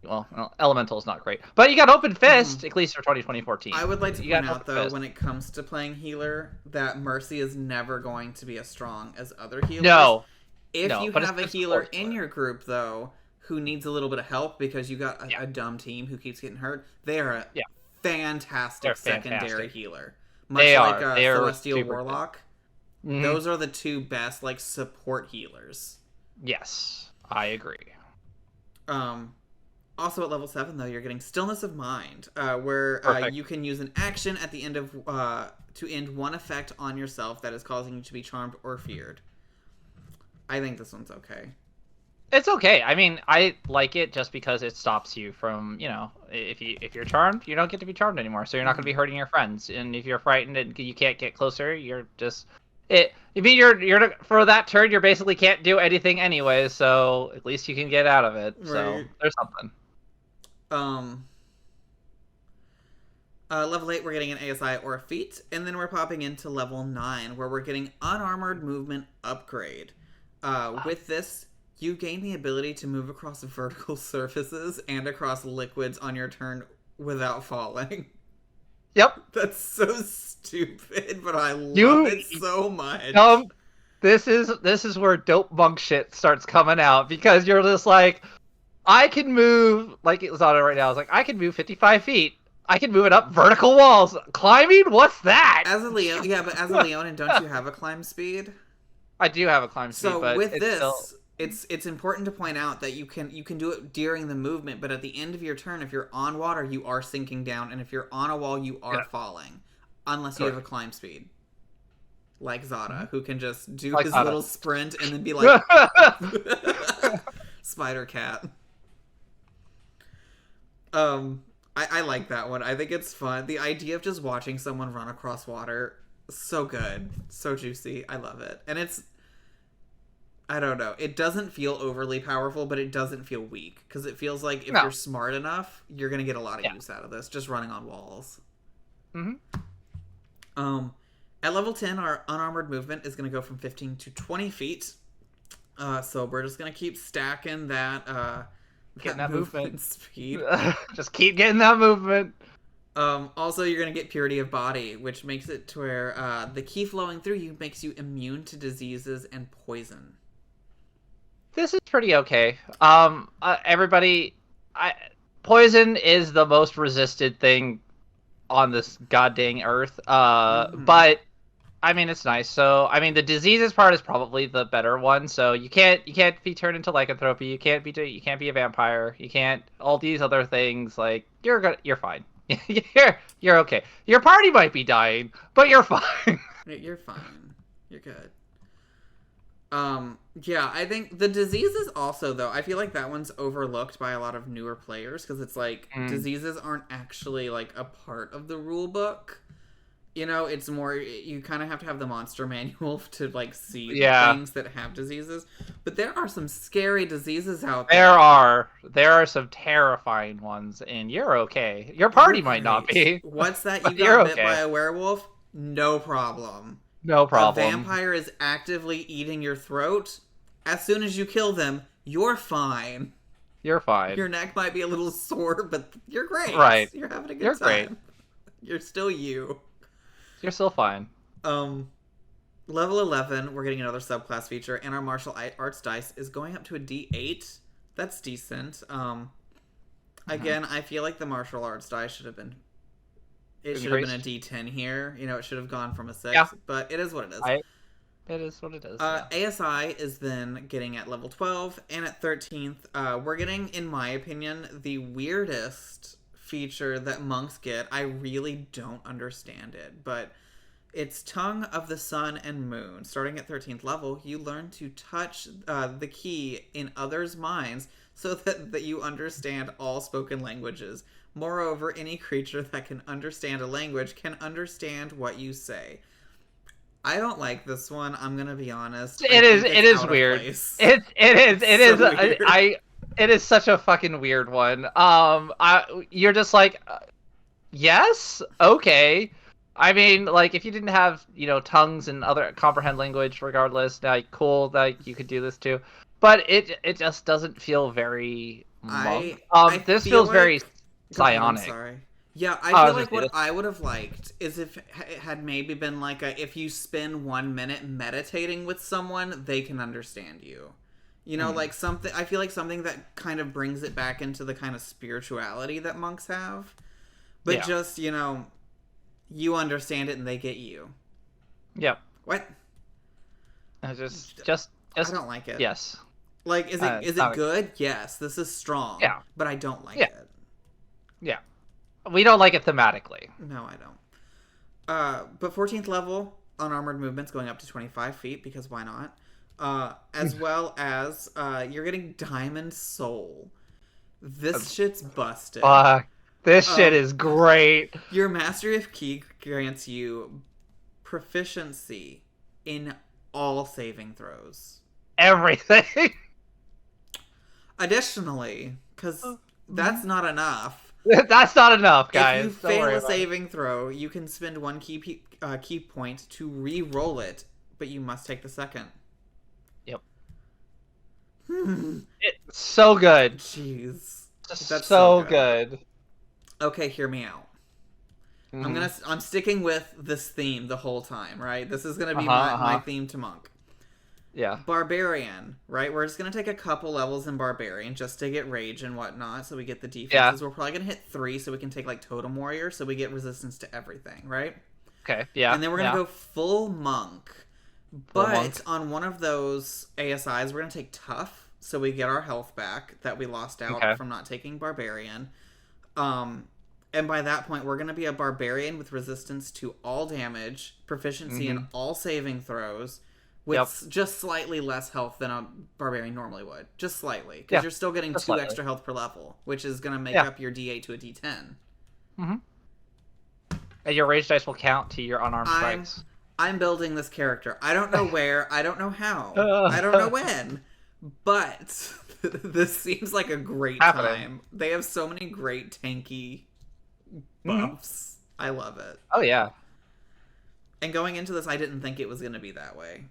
well, Elemental's not great, but you got Open Fist, at least for 2014. I would like to point out, though, when it comes to playing healer, that Mercy is never going to be as strong as other healers. No. If you have a healer in your group, though, who needs a little bit of help because you got a dumb team who keeps getting hurt, they are a fantastic secondary healer. Much like Celestial Warlock. Those are the two best, like, support healers. Yes, I agree. Also at level 7, though, you're getting Stillness of Mind, where you can use an action at the end of to end one effect on yourself that is causing you to be charmed or feared. I think this one's okay. It's okay. I mean, I like it just because it stops you from, you know, if you're charmed, you don't get to be charmed anymore, so you're not going to be hurting your friends. And if you're frightened and you can't get closer, you're just I mean, you're for that turn, you basically can't do anything anyway. So at least you can get out of it. Right. So there's something. Level 8, we're getting an ASI or a feat, and then we're popping into level 9, where we're getting unarmored movement upgrade. With this, you gain the ability to move across vertical surfaces and across liquids on your turn without falling. Yep. That's so stupid, but I love it so much. This is where dope monk shit starts coming out, because you're just like, I can move, like it was on it right now. I was like, I can move 55 feet. I can move it up vertical walls. Climbing? What's that? As a Leon, yeah, but as a Leonin, don't you have a climb speed? I do have a climb speed, So but with it's this, still... it's important to point out that you can do it during the movement, but at the end of your turn, if you're on water, you are sinking down, and if you're on a wall, you are falling, unless you have a climb speed, like Zada, who can just do his little sprint and then be like Spider Cat. I like that one. I think it's fun. The idea of just watching someone run across water, so good, so juicy. I love it, and it's... I don't know. It doesn't feel overly powerful, but it doesn't feel weak. Because it feels like if you're smart enough, you're going to get a lot of use out of this, just running on walls. Mm-hmm. At level 10, our unarmored movement is going to go from 15 to 20 feet. So we're just going to keep stacking that, getting that movement speed. Just keep getting that movement. Also, you're going to get purity of body, which makes it to where the ki flowing through you makes you immune to diseases and poison. This is pretty okay. Everybody, poison is the most resisted thing on this goddamn earth. But I mean, it's nice. So I mean, the diseases part is probably the better one. So you can't be turned into lycanthropy. You can't be a vampire. You can't all these other things. Like you're fine. you're okay. Your party might be dying, but you're fine. You're fine. You're good. Yeah, I think the diseases also, though, I feel like that one's overlooked by a lot of newer players, because it's like, diseases aren't actually, like, a part of the rule book. You know, it's more, you kind of have to have the monster manual to, like, see things that have diseases. But there are some scary diseases out there. There are some terrifying ones, and you're okay. Your party might not be. What's that? You got bit by a werewolf? No problem. No problem. A vampire is actively eating your throat. As soon as you kill them, you're fine. You're fine. Your neck might be a little sore, but you're great. Right. You're having a good time. Great. You're You're still you. You're still fine. Level 11, we're getting another subclass feature, and our martial arts dice is going up to a D8. That's decent. Again, I feel like the martial arts dice should have been... It should have been a D10 here. You know, it should have gone from a 6. Yeah. But it is what it is. It is what it is. ASI is then getting at level 12. And at 13th, we're getting, in my opinion, the weirdest feature that monks get. I really don't understand it. But it's Tongue of the Sun and Moon. Starting at 13th level, you learn to touch the key in others' minds so that you understand all spoken languages. Moreover, any creature that can understand a language can understand what you say. I don't like this one. I'm gonna be honest. It is weird. It is such a fucking weird one. You're just like, yes, okay. I mean, like, if you didn't have, tongues and other comprehend language, regardless, now cool that you could do this too. But it just doesn't feel very monk. This feels very psionic. Sorry. Yeah, I feel like what I would have liked is if it had maybe been like if you spend 1 minute meditating with someone, they can understand you. You know, like something, I feel like something that kind of brings it back into the kind of spirituality that monks have. But just, you understand it and they get you. Yep. What? I just I don't like it. Yes. Like, is it good? Yes, this is strong. Yeah. But I don't like it. Yeah. We don't like it thematically. No, I don't. But 14th level, unarmored movements going up to 25 feet, because why not? As well as, you're getting Diamond Soul. This shit's busted. This shit is great. Your Mastery of Ki grants you proficiency in all saving throws. Everything. Additionally, because that's not enough. That's not enough, guys. If you fail a saving throw, you can spend 1 key point to re-roll it, but you must take the second. Yep. It's so good. Jeez. That's so good. Okay, hear me out. I'm sticking with this theme the whole time, right? This is gonna be my theme to monk. Yeah. Barbarian, right? We're just going to take a couple levels in Barbarian just to get rage and whatnot, so we get the Yeah. defenses. We're probably going to hit 3 so we can take, like, Totem Warrior, so we get resistance to everything, right? Okay. Yeah. And then we're going to go full Monk. Full But monk. on one of those ASIs, we're going to take Tough, so we get our health back that we lost out Okay. from not taking Barbarian. And by that point, we're going to be a Barbarian with resistance to all damage, proficiency in all saving throws, with just slightly less health than a Barbarian normally would. Just slightly. Because you're still getting 2 extra health per level, which is going to make up your D8 to a D10. And your rage dice will count to your unarmed strikes. I'm building this character. I don't know where. I don't know how. I don't know when. But this seems like a great time. They have so many great tanky buffs. I love it. Oh, yeah. And going into this, I didn't think it was going to be that way.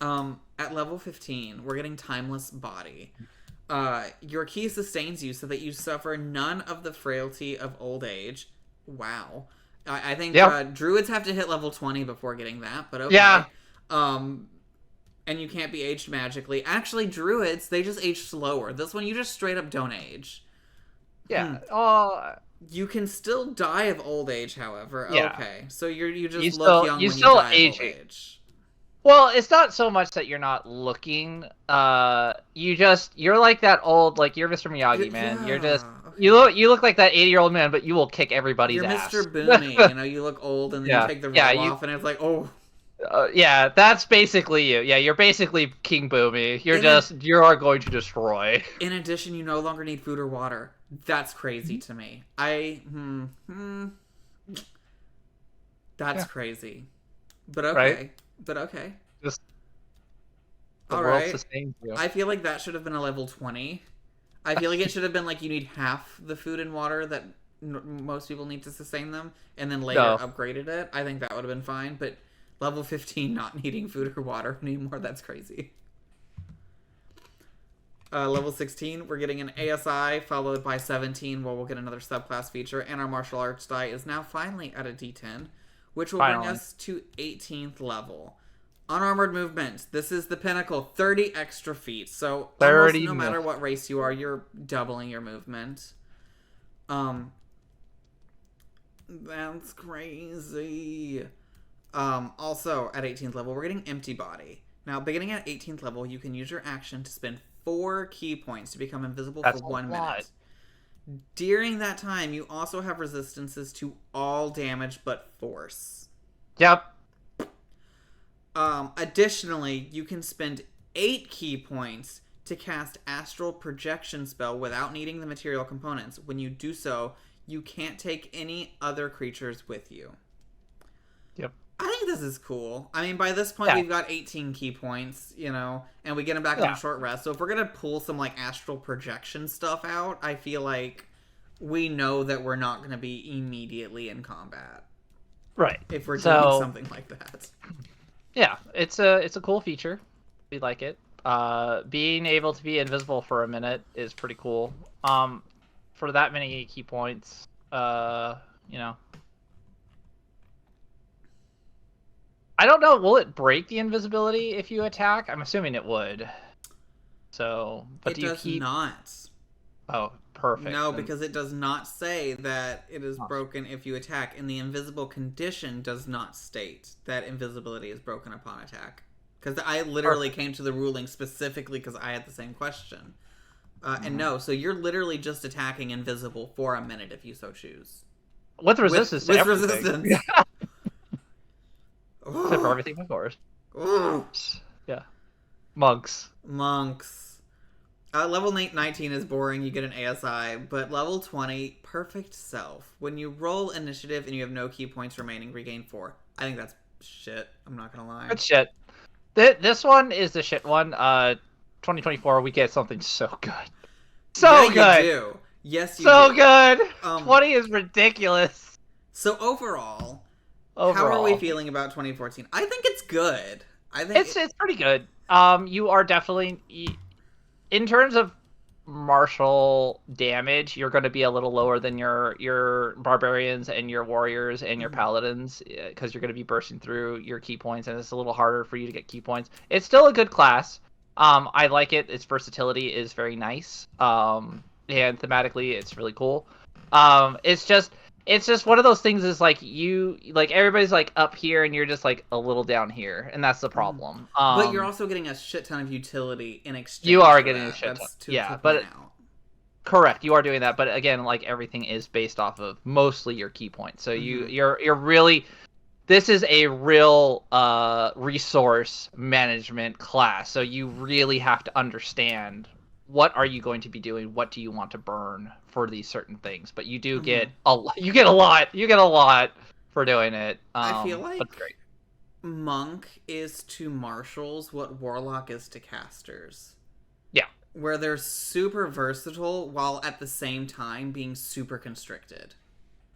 At level 15, we're getting Timeless Body. Your key sustains you so that you suffer none of the frailty of old age. Wow. I think druids have to hit level 20 before getting that, but okay. Yeah. And you can't be aged magically. Actually, druids, they just age slower. This one, you just straight up don't age. Yeah. You can still die of old age, however. Yeah. Okay. So you just look young when you die of old age. Well, it's not so much that you're not looking. You're like that old, like you're Mr. Miyagi, man. You're just you look like that 80-year-old man, but you will kick everybody's ass. You're Mr. Booney. You look old, and then you take the roll off, and it's like, oh. Yeah, that's basically you. Yeah, you're basically King Boomy. You are going to destroy. In addition, you no longer need food or water. That's crazy to me. That's crazy. But okay. Right? But okay. Just all right. I feel like that should have been a level 20. I feel like it should have been like you need half the food and water that most people need to sustain them, and then later upgraded it. I think that would have been fine. But level 15 not needing food or water anymore, that's crazy. Level 16, we're getting an ASI, followed by 17, where we'll get another subclass feature, and our martial arts die is now finally at a D10, which will bring us to 18th level. Unarmored movement. This is the pinnacle. 30 extra feet. So almost no matter what race you are, you're doubling your movement. That's crazy. Also, at 18th level, we're getting Empty Body. Now, beginning at 18th level, you can use your action to spend 4 key points to become invisible for 1 minute. During that time, you also have resistances to all damage but force. Yep. Additionally, you can spend 8 key points to cast Astral Projection spell without needing the material components. When you do so, you can't take any other creatures with you. Yep. I think this is cool. I mean, by this point, we've got 18 key points, and we get them back on a short rest. So if we're going to pull some, Astral Projection stuff out, I feel like we know that we're not going to be immediately in combat. Right. If we're doing something like that. Yeah, it's a cool feature. We like it. Being able to be invisible for a minute is pretty cool. For that many key points, I don't know. Will it break the invisibility if you attack? I'm assuming it would. So, but it does not. Oh, perfect. No, because it does not say that it is broken if you attack, and the invisible condition does not state that invisibility is broken upon attack. Because I literally came to the ruling specifically because I had the same question. And no, so you're literally just attacking invisible for a minute if you so choose. With resistance. With resistance. Except for everything, of course. Ooh. Yeah. Monks. Level 19 is boring. You get an ASI. But level 20, Perfect Self. When you roll initiative and you have no key points remaining, regain 4. I think that's shit. I'm not going to lie. That's shit. This one is the shit one. 2024, we get something so good. So good. You do. Yes, you do. So good. 20 is ridiculous. So overall, how are we feeling about 2014? I think it's good. I think it's pretty good. You are definitely, in terms of martial damage, you're going to be a little lower than your barbarians and your warriors and your paladins, because you're going to be bursting through your key points, and it's a little harder for you to get key points. It's still a good class. I like it. Its versatility is very nice. And thematically, it's really cool. It's just one of those things, is like everybody's like up here and you're just like a little down here, and that's the problem. But you're also getting a shit ton of utility in exchange. You are for getting that. a shit ton. That's Yeah, to but point out. correct, you are doing that. But again, like everything is based off of mostly your key points. So you're really, this is a real resource management class. So you really have to understand, what are you going to be doing? What do you want to burn for these certain things? But you do get you get a lot for doing it. I feel but like great. monk is to marshals what warlock is to casters. Yeah. Where they're super versatile while at the same time being super constricted.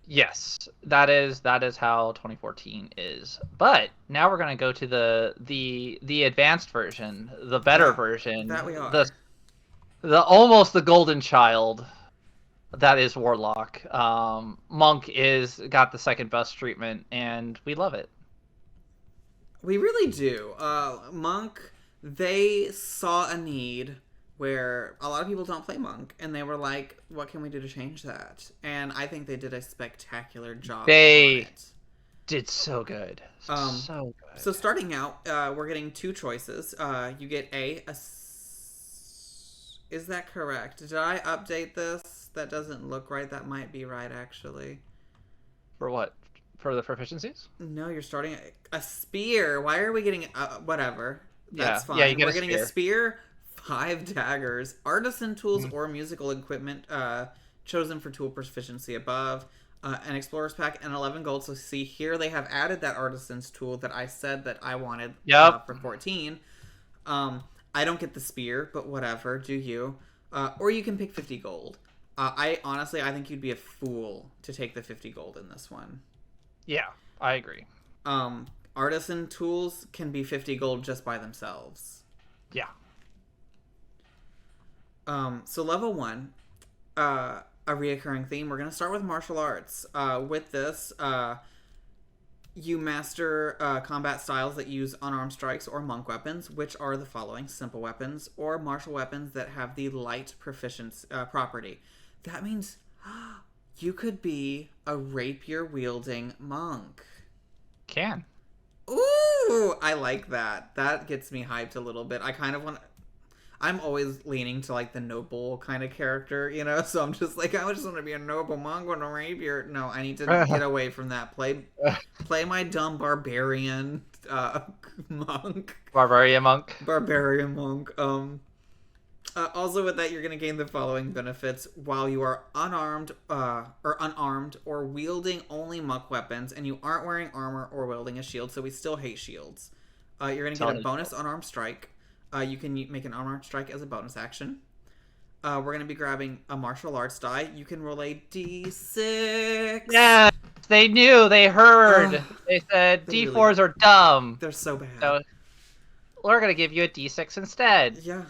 Yes, that is how 2014 is. But now we're gonna go to the advanced version, the better version. That we are. The almost the golden child. That is Warlock. Monk is got the second best treatment, and we love it. We really do. Monk, they saw a need where a lot of people don't play Monk, and they were like, what can we do to change that? And I think they did a spectacular job on it. Did so good. So good. So starting out, we're getting two choices. You get is that correct? Did I update this? That doesn't look right. That might be right, actually. For what? For the proficiencies? No, you're starting a spear. Why are we getting whatever? That's fine. Yeah, you get We're getting a spear, 5 daggers, artisan tools or musical equipment chosen for tool proficiency above, an explorer's pack, and 11 gold. So see, here they have added that artisan's tool that I said that I wanted for 14. I don't get the spear, but whatever, do you? Or you can pick 50 gold. I think you'd be a fool to take the 50 gold in this one. Yeah, I agree. Artisan tools can be 50 gold just by themselves. Yeah. So level 1, a reoccurring theme. We're going to start with martial arts. With this, you master combat styles that use unarmed strikes or monk weapons, which are the following: simple weapons or martial weapons that have the light proficiency property. That means you could be a rapier-wielding monk. Can. Ooh, I like that. That gets me hyped a little bit. I kind of want... I'm always leaning to, like, the noble kind of character, you know? So I'm just like, I just want to be a noble monk with a rapier. No, I need to get away from that. Play my dumb barbarian monk. Barbarian monk. Barbarian monk. Also with that, you're going to gain the following benefits while you are unarmed or wielding only monk weapons, and you aren't wearing armor or wielding a shield, so we still hate shields. You're going to get a bonus unarmed strike. You can make an unarmed strike as a bonus action. We're going to be grabbing a martial arts die. You can roll a D6. Yeah, they knew. They heard. They said D4s are dumb. They're so bad. So we're going to give you a D6 instead. Yeah.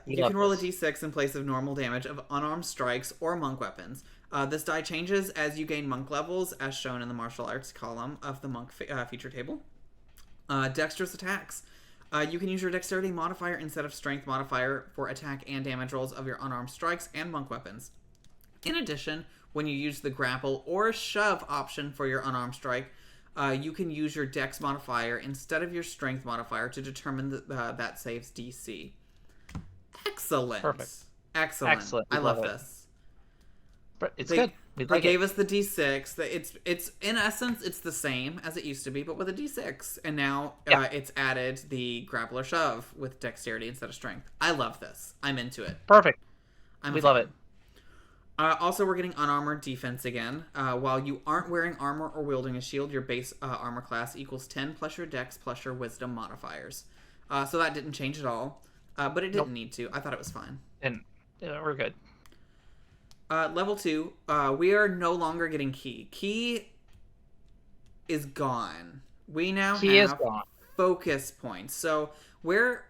You can roll a D6 in place of normal damage of unarmed strikes or monk weapons. This die changes as you gain monk levels, as shown in the martial arts column of the monk feature table. Dexterous attacks. You can use your dexterity modifier instead of strength modifier for attack and damage rolls of your unarmed strikes and monk weapons. In addition, when you use the grapple or shove option for your unarmed strike, you can use your dex modifier instead of your strength modifier to determine that saves DC. Excellent. Perfect. Excellent. I love this. But it's good. They gave us the D6. It's in essence it's the same as it used to be, but with a D6. And now it's added the grapple or shove with dexterity instead of strength. I love this. I'm into it. Perfect. We love it. Also, we're getting unarmored defense again. While you aren't wearing armor or wielding a shield, your base armor class equals 10 plus your dex plus your wisdom modifiers. So that didn't change at all. But it didn't need to. I thought it was fine. And we're good. Level 2, we are no longer getting key. Key is gone. We now have focus points. So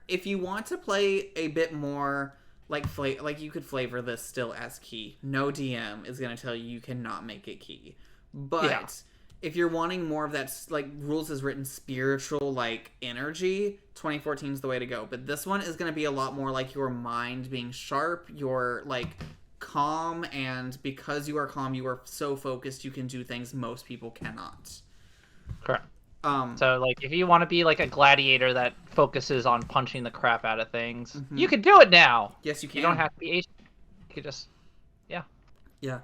if you want to play a bit more like you could flavor this still as key. No DM is going to tell you cannot make it key. But if you're wanting more of that, like, rules as written spiritual, like, energy, 2014 is the way to go. But this one is going to be a lot more like your mind being sharp, your, like, calm, and because you are calm, you are so focused you can do things most people cannot. Correct. So, like, if you want to be like a gladiator that focuses on punching the crap out of things, you can do it now. Yes, you can. You don't have to be Asian. You could just, yeah.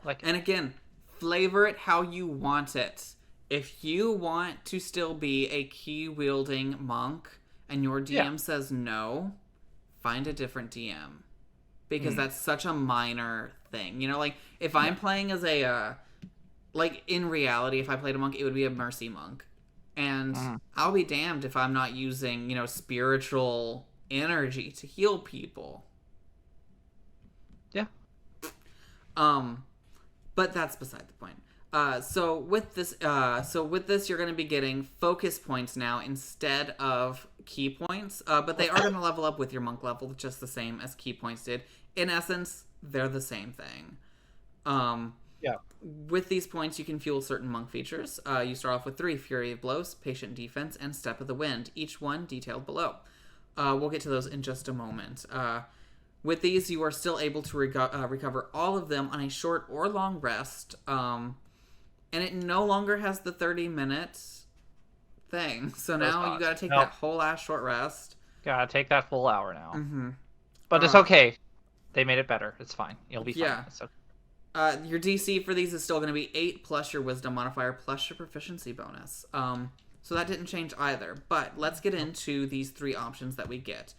Like, and again, flavor it how you want it. If you want to still be a key-wielding monk and your DM says no, find a different DM. Because that's such a minor thing. You know, like, if I'm playing as a, like, in reality, if I played a monk, it would be a mercy monk. And I'll be damned if I'm not using, you know, spiritual energy to heal people. Yeah. But that's beside the point. So with this, you're going to be getting focus points now instead of key points. But they are going to level up with your monk level, just the same as key points did. In essence, they're the same thing. With these points, you can fuel certain monk features. You start off with 3: Fury of Blows, Patient Defense, and Step of the Wind. Each one detailed below. We'll get to those in just a moment. With these, you are still able to recover all of them on a short or long rest. And it no longer has the 30-minute thing. So now you gotta take that whole ass short rest. Gotta take that full hour now. But it's okay. They made it better. It's fine. You'll be fine. Yeah. It's okay. Your DC for these is still going to be 8 plus your wisdom modifier plus your proficiency bonus. So that didn't change either. But let's get into these 3 options that we get.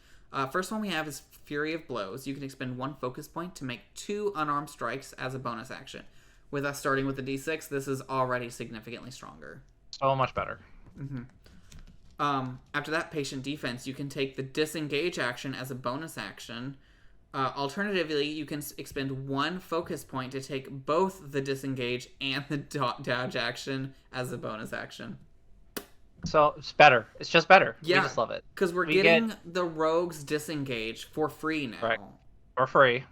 First one we have is Fury of Blows. You can expend 1 focus point to make 2 unarmed strikes as a bonus action. With us starting with the D6, this is already significantly stronger. So much better. After that, Patient Defense. You can take the Disengage action as a bonus action. Alternatively, you can expend 1 focus point to take both the Disengage and the Dodge action as a bonus action. So it's better. It's just better. Yeah, we just love it. Because we're getting the Rogue's Disengage for free now. Right. For free.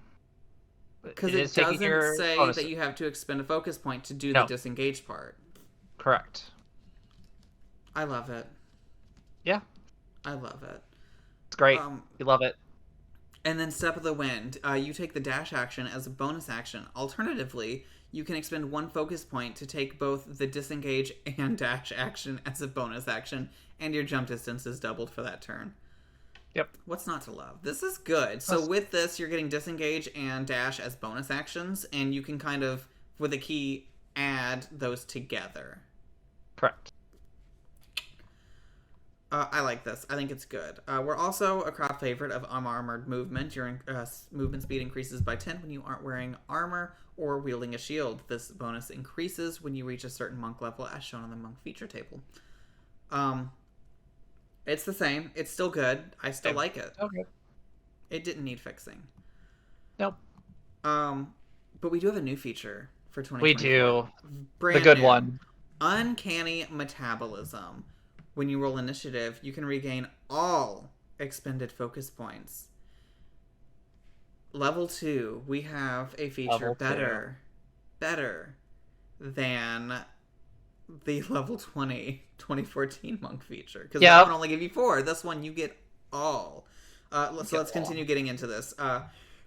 Because it doesn't say that you have to expend a focus point to do the Disengage part. Correct. I love it. Yeah. I love it. It's great. You love it. And then Step of the Wind. You take the dash action as a bonus action. Alternatively, you can expend 1 focus point to take both the disengage and dash action as a bonus action, and your jump distance is doubled for that turn. Yep. What's not to love? This is good. So with this, you're getting disengage and dash as bonus actions, and you can kind of, with a key, add those together. Correct. I like this. I think it's good. We're also a crowd favorite of unarmored movement. Your movement speed increases by 10 when you aren't wearing armor or wielding a shield. This bonus increases when you reach a certain monk level, as shown on the monk feature table. It's the same. It's still good. I still like it. Okay. It didn't need fixing. Nope. But we do have a new feature for 2024. We do. Brand the good new. one. Uncanny Metabolism. When you roll initiative, you can regain all expended focus points. Level 2, we have a feature better than the level 2014 monk feature. Because that one only gave you 4. This one, you get all. So let's continue getting into this.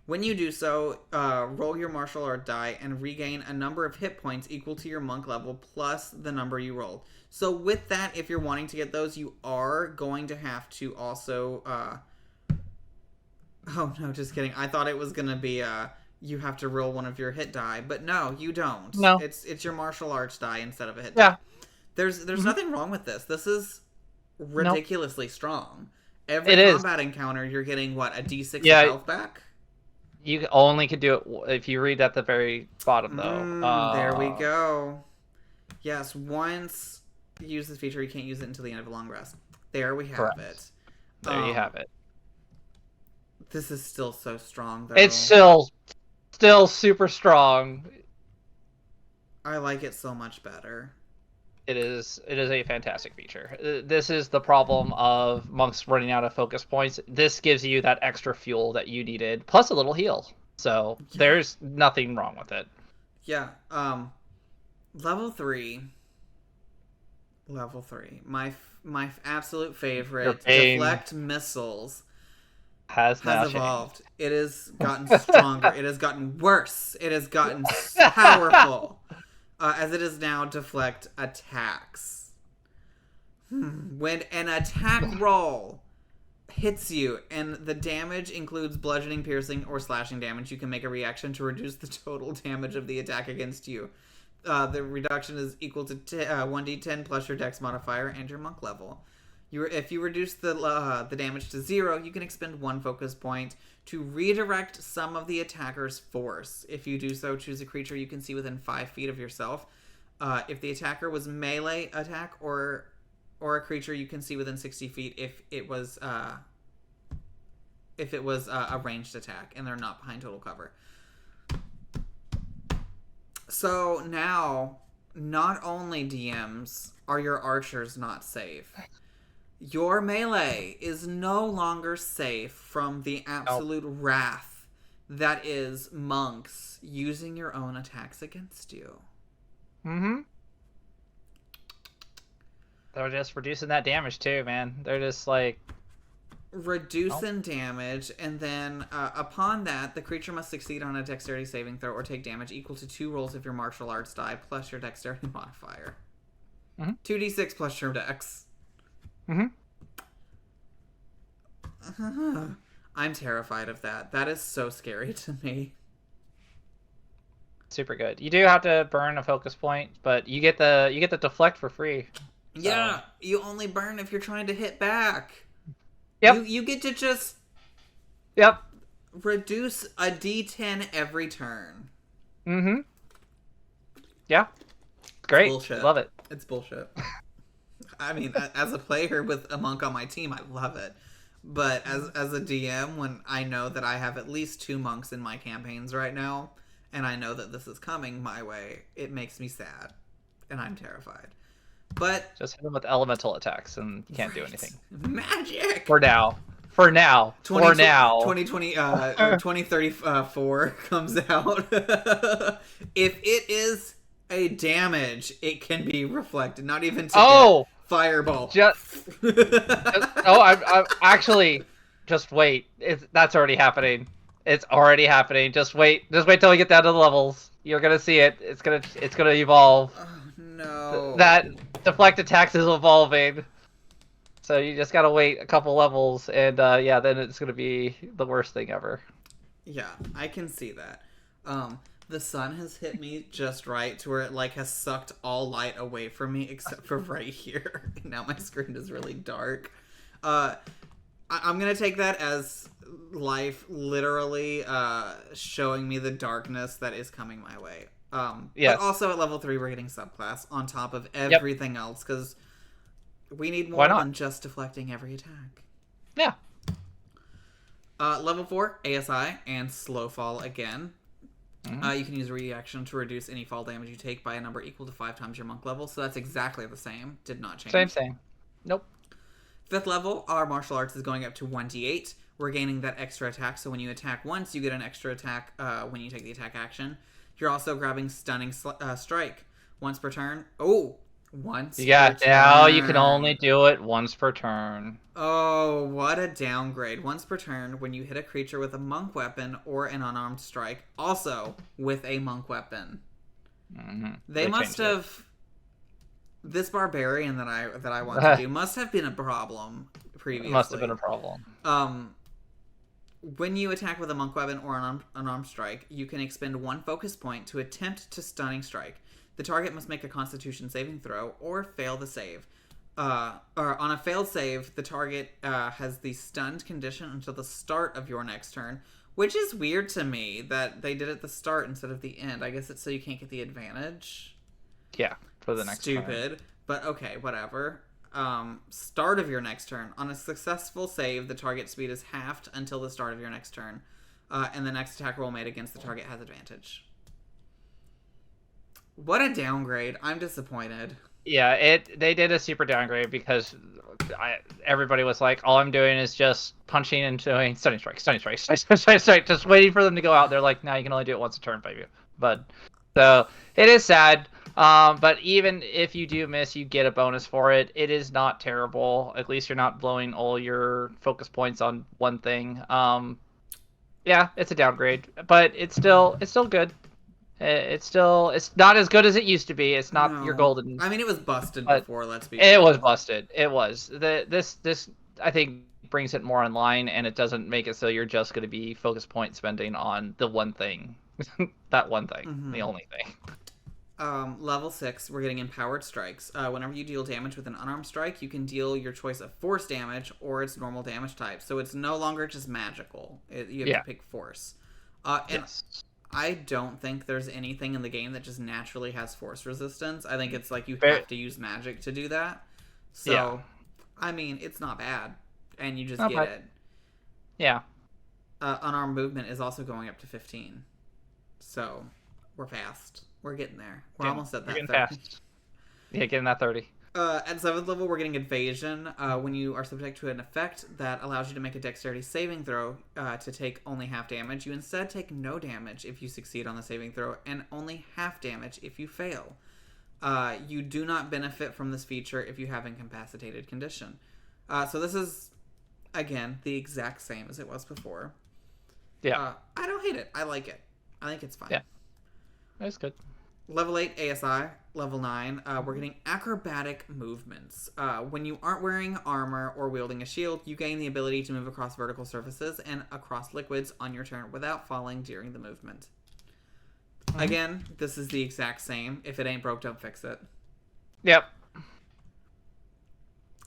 When you do so, roll your martial art die and regain a number of hit points equal to your monk level plus the number you rolled. So with that, if you're wanting to get those, you are going to have to also... Oh, no, just kidding. I thought it was going to be you have to roll one of your hit die, but no, you don't. No. It's your martial arts die instead of a hit die. There's nothing wrong with this. This is ridiculously strong. Every combat encounter, you're getting, what, a d6 of health back? You only could do it if you read at the very bottom, though. There we go. Yes, once you use this feature, you can't use it until the end of a long rest. There we have it. There you have it. This is still so strong, though. It's still super strong. I like it so much better. It is a fantastic feature. This is the problem of monks running out of focus points. This gives you that extra fuel that you needed, plus a little heal. So there's nothing wrong with it. Yeah. Level 3. Level 3. My absolute favorite. Deflect missiles has evolved. Changed. It has gotten stronger. It has gotten worse. It has gotten powerful. As it is now deflect attacks. When an attack roll hits you and the damage includes bludgeoning, piercing, or slashing damage, you can make a reaction to reduce the total damage of the attack against you. The reduction is equal to 1d10 plus your dex modifier and your monk level. If you reduce the damage to 0, you can expend 1 focus point to redirect some of the attacker's force. If you do so, choose a creature you can see within 5 feet of yourself. If the attacker was melee attack, or a creature you can see within 60 feet if it was a ranged attack and they're not behind total cover. So now, not only DMs are your archers not safe, your melee is no longer safe from the absolute wrath that is monks using your own attacks against you. Mm-hmm. They're just reducing that damage too, man. They're just like... Reducing damage, and then upon that, the creature must succeed on a dexterity saving throw or take damage equal to 2 rolls of your martial arts die plus your dexterity modifier. 2d6 plus your dex. I'm terrified of that. That is so scary to me. Super good. You do have to burn a focus point, but you get the deflect for free. So. Yeah, you only burn if you're trying to hit back. Yep. You get to just reduce a d10 every turn. Mm-hmm. Yeah. Great. It's bullshit. Love it. It's bullshit. I mean, as a player with a monk on my team, I love it. But as a DM, when I know that I have at least 2 monks in my campaigns right now, and I know that this is coming my way, it makes me sad. And I'm terrified. But just hit them with elemental attacks and you can't do anything. Magic! For now. 2034 comes out. If it is a damage, it can be reflected. Not even to fireball. I'm actually... Just wait. That's already happening. It's already happening. Just wait till we get down to the levels. You're gonna see it. It's gonna evolve. Oh, no. That deflect attacks is evolving. So you just gotta wait a couple levels, and then it's gonna be the worst thing ever. Yeah, I can see that. The sun has hit me just right to where it has sucked all light away from me except for right here. Now my screen is really dark. I'm gonna take that as life literally showing me the darkness that is coming my way. But also at level 3 we're getting subclass on top of everything else, because we need more than just deflecting every attack. Yeah. Level 4, ASI and slow fall again. You can use a reaction to reduce any fall damage you take by a number equal to 5 times your monk level, so that's exactly the same. Did not change. Same. Nope. 5th level, our martial arts is going up to 1d8. We're gaining that extra attack, so when you attack once, you get an extra attack when you take the attack action. You're also grabbing Stunning Strike once per turn. Once per turn. Now you can only do it once per turn. Oh, what a downgrade. Once per turn when you hit a creature with a monk weapon or an unarmed strike, also with a monk weapon. Mm-hmm. They must have... This barbarian that I want to do must have been a problem previously. It must have been a problem. When you attack with a monk weapon or an unarmed strike, you can expend 1 focus point to attempt to stunning strike. The target must make a Constitution saving throw or fail the save. Or on a failed save, the target has the stunned condition until the start of your next turn, which is weird to me that they did it at the start instead of the end. I guess it's so you can't get the advantage. Yeah, for the next turn. Stupid, but okay, whatever. Start of your next turn. On a successful save, the target speed is halved until the start of your next turn. And the next attack roll made against the target has advantage. What a downgrade. I'm disappointed. They did a super downgrade because everybody was like, all I'm doing is just punching and doing stunning strike, stunning strike, just waiting for them to go out. They're like, now you can only do it once a turn, baby. But so it is sad. But even if you do miss, you get a bonus for it. It is not terrible. At least you're not blowing all your focus points on one thing. Yeah, it's a downgrade, but it's still good. It's not as good as it used to be. It's not your golden. I mean, it was busted but before. Let's be. It was busted. It was this I think brings it more in line, and it doesn't make it so you're just going to be focus point spending on the one thing, that one thing, the only thing. Level 6, we're getting empowered strikes. Whenever you deal damage with an unarmed strike, you can deal your choice of force damage or its normal damage type. So it's no longer just magical. You have to pick force. And I don't think there's anything in the game that just naturally has force resistance. I think it's like you have to use magic to do that. So, I mean, it's not bad. And you just get it. Yeah. Unarmed movement is also going up to 15. So, we're fast. We're getting there. We're almost at that 30. Fast. Yeah, getting that 30. At 7th level, we're getting Evasion. When you are subject to an effect that allows you to make a dexterity saving throw to take only half damage, you instead take no damage if you succeed on the saving throw, and only half damage if you fail. You do not benefit from this feature if you have incapacitated condition. So this is, again, the exact same as it was before. Yeah. I don't hate it. I like it. I think it's fine. Yeah. That's good. Level 8 ASI, level 9, we're getting acrobatic movements. When you aren't wearing armor or wielding a shield, you gain the ability to move across vertical surfaces and across liquids on your turn without falling during the movement. Again, this is the exact same. If it ain't broke, don't fix it. Yep.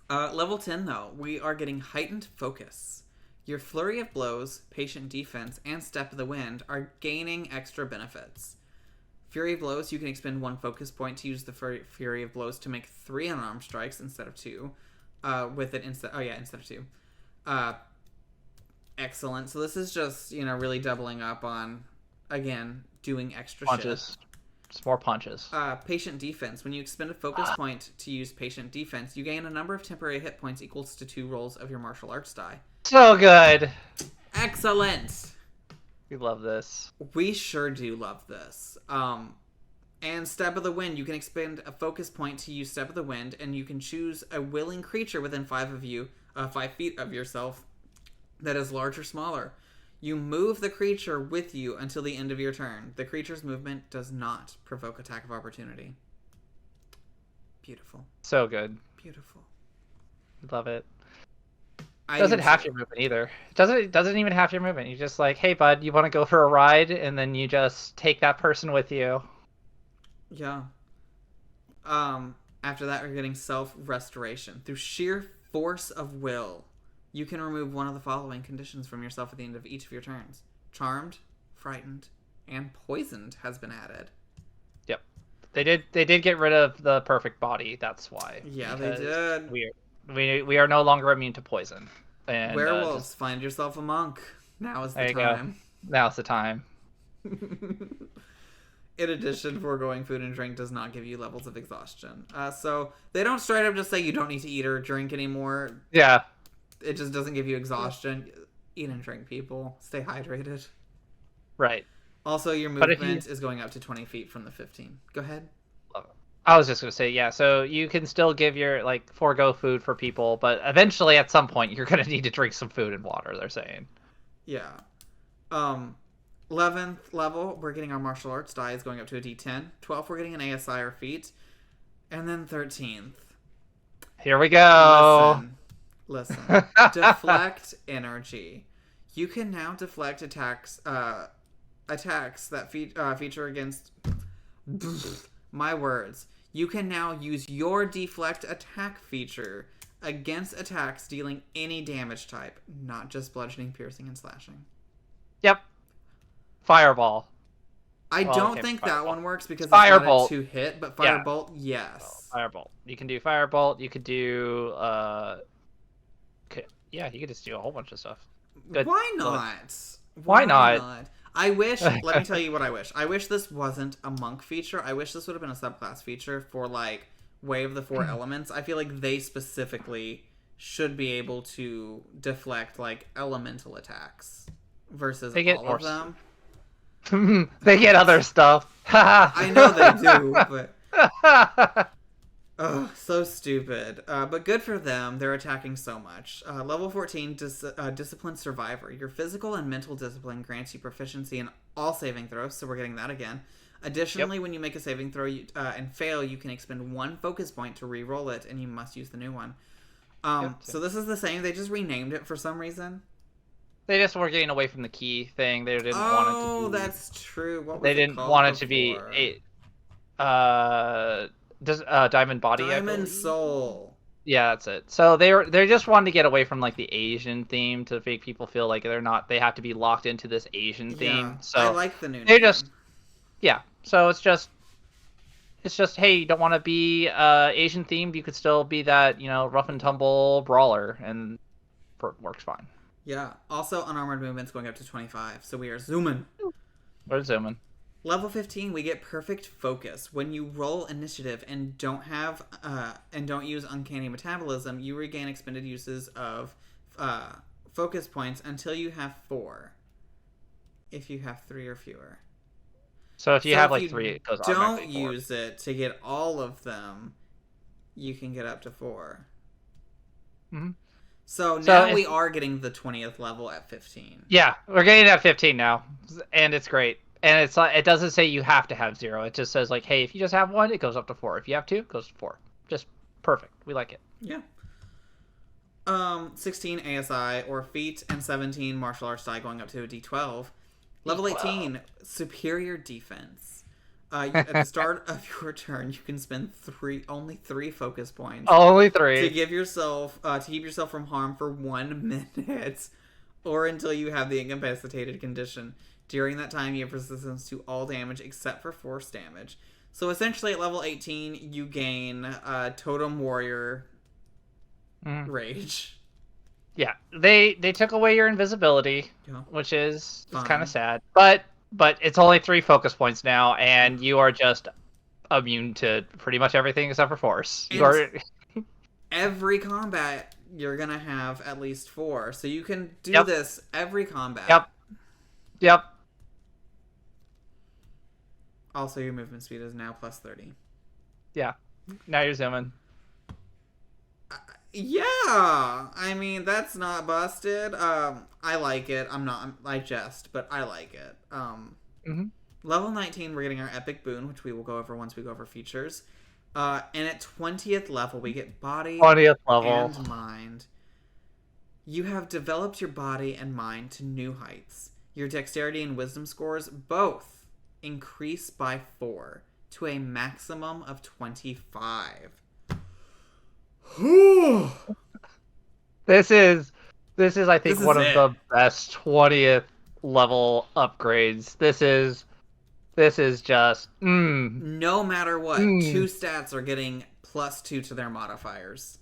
Level 10, though, we are getting heightened focus. Your flurry of blows, patient defense, and step of the wind are gaining extra benefits. Fury of Blows, you can expend 1 focus point to use the Fury of Blows to make 3 unarmed strikes instead of 2. Instead of 2. Excellent. So this is just, really doubling up on, again, doing extra punches. Just more punches. Patient Defense. When you expend a focus point to use Patient Defense, you gain a number of temporary hit points equals to 2 rolls of your martial arts die. So good. Excellent. We love this. We sure do love this. And Step of the Wind, you can expend a focus point to use Step of the Wind, and you can choose a willing creature within 5 feet of yourself that is large or smaller. You move the creature with you until the end of your turn. The creature's movement does not provoke attack of opportunity. Beautiful. So good. Beautiful. Love it. Doesn't half your movement either. It doesn't even half your movement. You just like, hey bud, you want to go for a ride, and then you just take that person with you. Yeah. After that, we're getting self-restoration. Through sheer force of will, you can remove one of the following conditions from yourself at the end of each of your turns. Charmed, frightened, and poisoned has been added. Yep. They did get rid of the perfect body. That's why. Yeah, they did. We are no longer immune to poison. And werewolves, find yourself a monk. Now is the time. Now's the time. In addition, foregoing food and drink does not give you levels of exhaustion. So they don't straight up just say you don't need to eat or drink anymore. Yeah. It just doesn't give you exhaustion. Eat and drink, people. Stay hydrated. Right. Also, your movement is going up to 20 feet from the 15. Go ahead. I was just going to say, yeah, so you can still give your, forego food for people, but eventually at some point you're going to need to drink some food and water, they're saying. Yeah. 11th level, we're getting our martial arts die is going up to a D10. 12th, we're getting an ASI or feat. And then 13th. Here we go. Listen. Deflect energy. You can now deflect attacks that feature against... My words. You can now use your deflect attack feature against attacks dealing any damage type, not just bludgeoning, piercing, and slashing. Yep. Fireball. I don't think that one works because it's Firebolt. not a 2-hit, but Firebolt, yes. Firebolt. You can do Firebolt. You could do... Yeah, you could just do a whole bunch of stuff. Good. Why not? Why not? I wish, let me tell you what I wish. I wish this wasn't a monk feature. I wish this would have been a subclass feature for, Way of the Four Elements, I feel like they specifically should be able to deflect like elemental attacks versus They get all more of them. they get other stuff. I know they do, but oh, so stupid. But good for them. They're attacking so much. Level 14, Disciplined Survivor. Your physical and mental discipline grants you proficiency in all saving throws, so we're getting that again. Additionally, when you make a saving throw and fail, you can expend 1 focus point to re-roll it, and you must use the new one. So this is the same. They just renamed it for some reason. They just were getting away from the key thing. They didn't want it to be... Oh, that's true. What was they it didn't called want it before? to be Diamond Body. Diamond Soul. Yeah, that's it. So they just wanted to get away from like the Asian theme to make people feel like they have to be locked into this Asian theme. Yeah, So I like the new they name. So it's just hey, you don't want to be Asian themed, you could still be that, rough and tumble brawler, and it works fine. Yeah. Also, unarmored movement's going up to 25, so we are zooming. We're zooming. Level 15, we get perfect focus. When you roll initiative and don't use uncanny metabolism, you regain expended uses of focus points until you have 4. If you have 3 or fewer. So if you have like 3, it goes don't automatically 4. use it to get all of them, you can get up to 4. Mm-hmm. So now we are getting the 20th level at 15. Yeah, we're getting at 15 now, and it's great. And it's like, it doesn't say you have to have 0. It just says like, hey, if you just have 1, it goes up to 4. If you have 2, it goes to 4. Just perfect. We like it. Yeah. 16 ASI or feat, and 17 martial arts die going up to a D12. Level 18, superior defense. At the start of your turn, you can spend only 3 focus points. Only 3 to give yourself to keep yourself from harm for 1 minute, or until you have the incapacitated condition. During that time, you have resistance to all damage except for force damage. So essentially, at level 18, you gain Totem Warrior Rage. Yeah, they took away your invisibility, which is kind of sad. But it's only 3 focus points now, and you are just immune to pretty much everything except for force. Every combat, you're gonna have at least 4, so you can do this every combat. Yep. Also, your movement speed is now plus 30. Yeah. Now you're zooming. Yeah, I mean, that's not busted. I like it. I jest, but I like it. Level 19, we're getting our epic boon, which we will go over once we go over features. And at 20th level, we get body 20th level. And mind. You have developed your body and mind to new heights. Your dexterity and wisdom scores both increase by 4 to a maximum of 25. This is I think one of the best 20th level upgrades. This is just no matter what, 2 stats are getting plus 2 to their modifiers.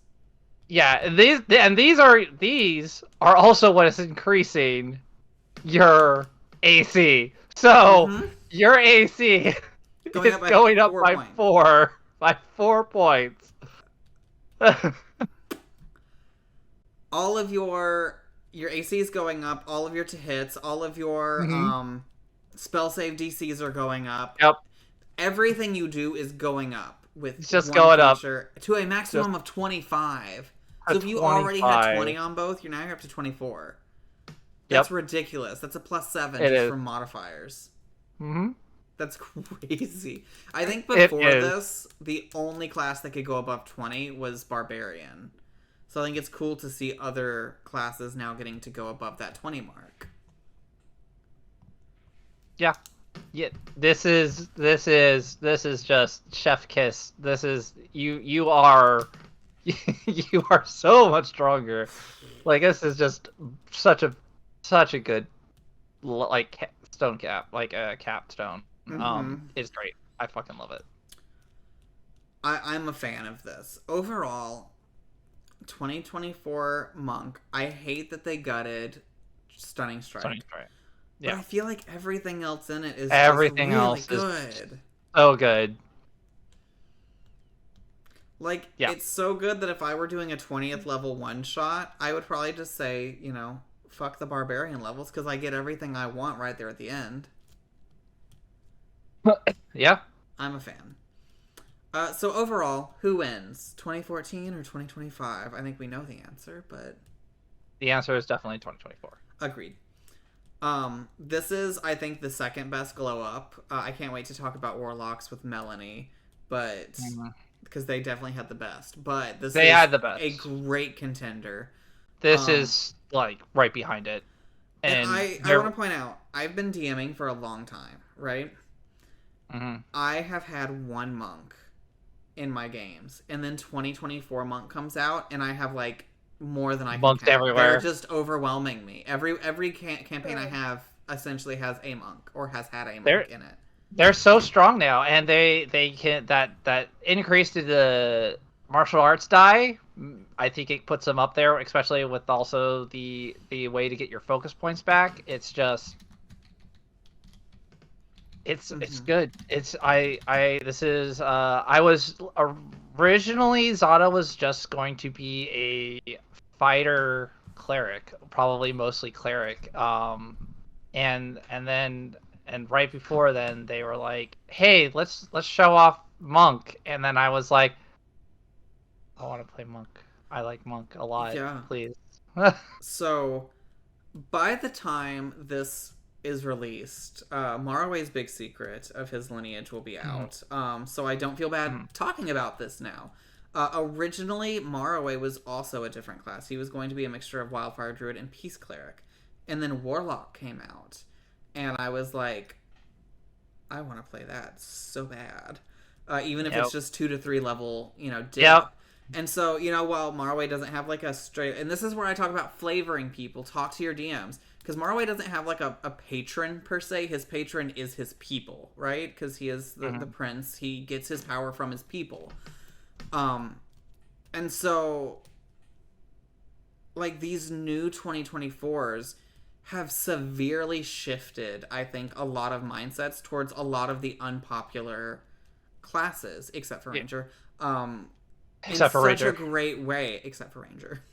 Yeah, these are also what is increasing your AC. So your AC is going up by 4 points. All of your AC is going up. All of your hits, all of your spell save DCs are going up. Yep. Everything you do is going up with it's just going up to a maximum of 25. So if you already had 20 on both, you're up to 24. That's ridiculous. That's a plus 7 just from modifiers. That's crazy. I think before this, the only class that could go above 20 was Barbarian. So I think it's cool to see other classes now getting to go above that 20 mark. Yeah. This is just chef kiss. This is you are so much stronger. Like, this is just such a good like stone cap, like a capstone. It's great. I fucking love it. I'm a fan of this. Overall, 2024 Monk, I hate that they gutted Stunning Strike. Yeah. But I feel like everything else in it is really good. Is so good. Like, Yeah. it's so good that if I were doing a 20th level one-shot, I would probably just say, fuck the barbarian levels, because I get everything I want right there at the end. Yeah. I'm a fan. So overall, who wins? 2014 or 2025? I think we know the answer, but... The answer is definitely 2024. Agreed. This is, I think, the second best glow up. I can't wait to talk about Warlocks with Melanie, but... Because they definitely had the best. But this They is had the best. a great contender. This is, like, right behind it. And I want to point out, I've been DMing for a long time, right? Mm-hmm. I have had one monk in my games, and then 2024 monk comes out, and I have, like, more than I can Monks count. everywhere. They're just overwhelming me. Every campaign I have essentially has a monk, or has had a monk in it. They're so strong now, and they can that increase to the martial arts die. I think it puts them up there, especially with also the way to get your focus points back. It's just it's good. I was originally Zada was just going to be a fighter cleric, probably mostly cleric. And right before then, they were like, "Hey, let's show off monk." And then I was like, "I want to play monk. I like monk a lot. Yeah. Please." So, by the time this is released, Morroway's big secret of his lineage will be out. So I don't feel bad talking about this now. Originally, Morroway was also a different class. He was going to be a mixture of Wildfire Druid and Peace Cleric. And then Warlock came out. And I was like, I want to play that so bad. Even if it's just 2 to 3 level, dip. Yep. And so, while Morroway doesn't have like a straight... And this is where I talk about flavoring people. Talk to your DMs. Because Morroway doesn't have like a patron per se. His patron is his people, right? Because he is the prince. He gets his power from his people. And so, like, these new 2024s have severely shifted, I think, a lot of mindsets towards a lot of the unpopular classes, except for Ranger. Except for Ranger. In such a great way, except for Ranger.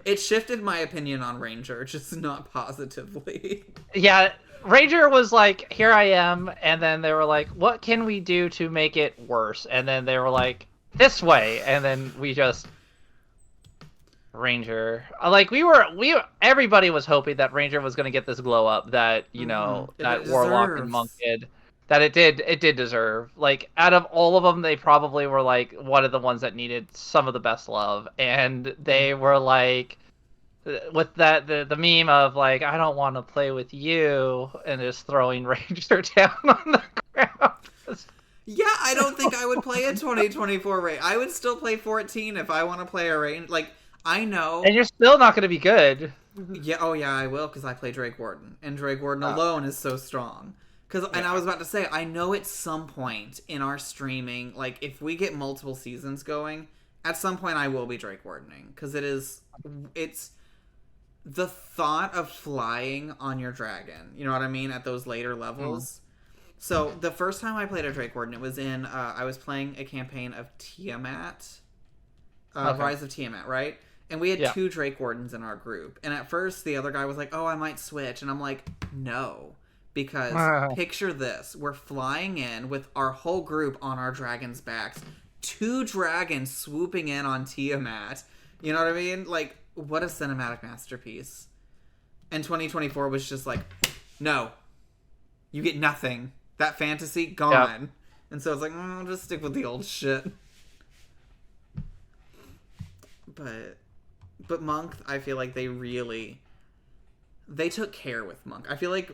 It shifted my opinion on Ranger, just not positively. Yeah, Ranger was like, "Here I am," and then they were like, "What can we do to make it worse?" And then they were like, "This way," and then we just... Ranger, like everybody was hoping that Ranger was going to get this glow up that that Warlock and Monk did, that it did deserve. Like, out of all of them, they probably were like one of the ones that needed some of the best love, and they were like, with that the meme of like, "I don't want to play with you," and just throwing Ranger down on the ground. Yeah, I don't think I would play a 2024 Ranger. I would still play 14 if I want to play a Ranger. Like, I know. And you're still not going to be good. Yeah, oh yeah, I will, because I play Drake Warden. And Drake Warden alone is so strong. And I was about to say, I know at some point in our streaming, like, if we get multiple seasons going, at some point I will be Drake Wardening. Because it's the thought of flying on your dragon. You know what I mean? At those later levels. So, the first time I played a Drake Warden, it was in, I was playing a campaign of Tiamat. Rise of Tiamat, right? And we had 2 Drake Wardens in our group. And at first, the other guy was like, "Oh, I might switch." And I'm like, no. Because picture this. We're flying in with our whole group on our dragons' backs. 2 dragons swooping in on Tiamat. You know what I mean? Like, what a cinematic masterpiece. And 2024 was just like, no. You get nothing. That fantasy, gone. Yep. And so it's like, I'll just stick with the old shit. But Monk, I feel like they took care with Monk. I feel like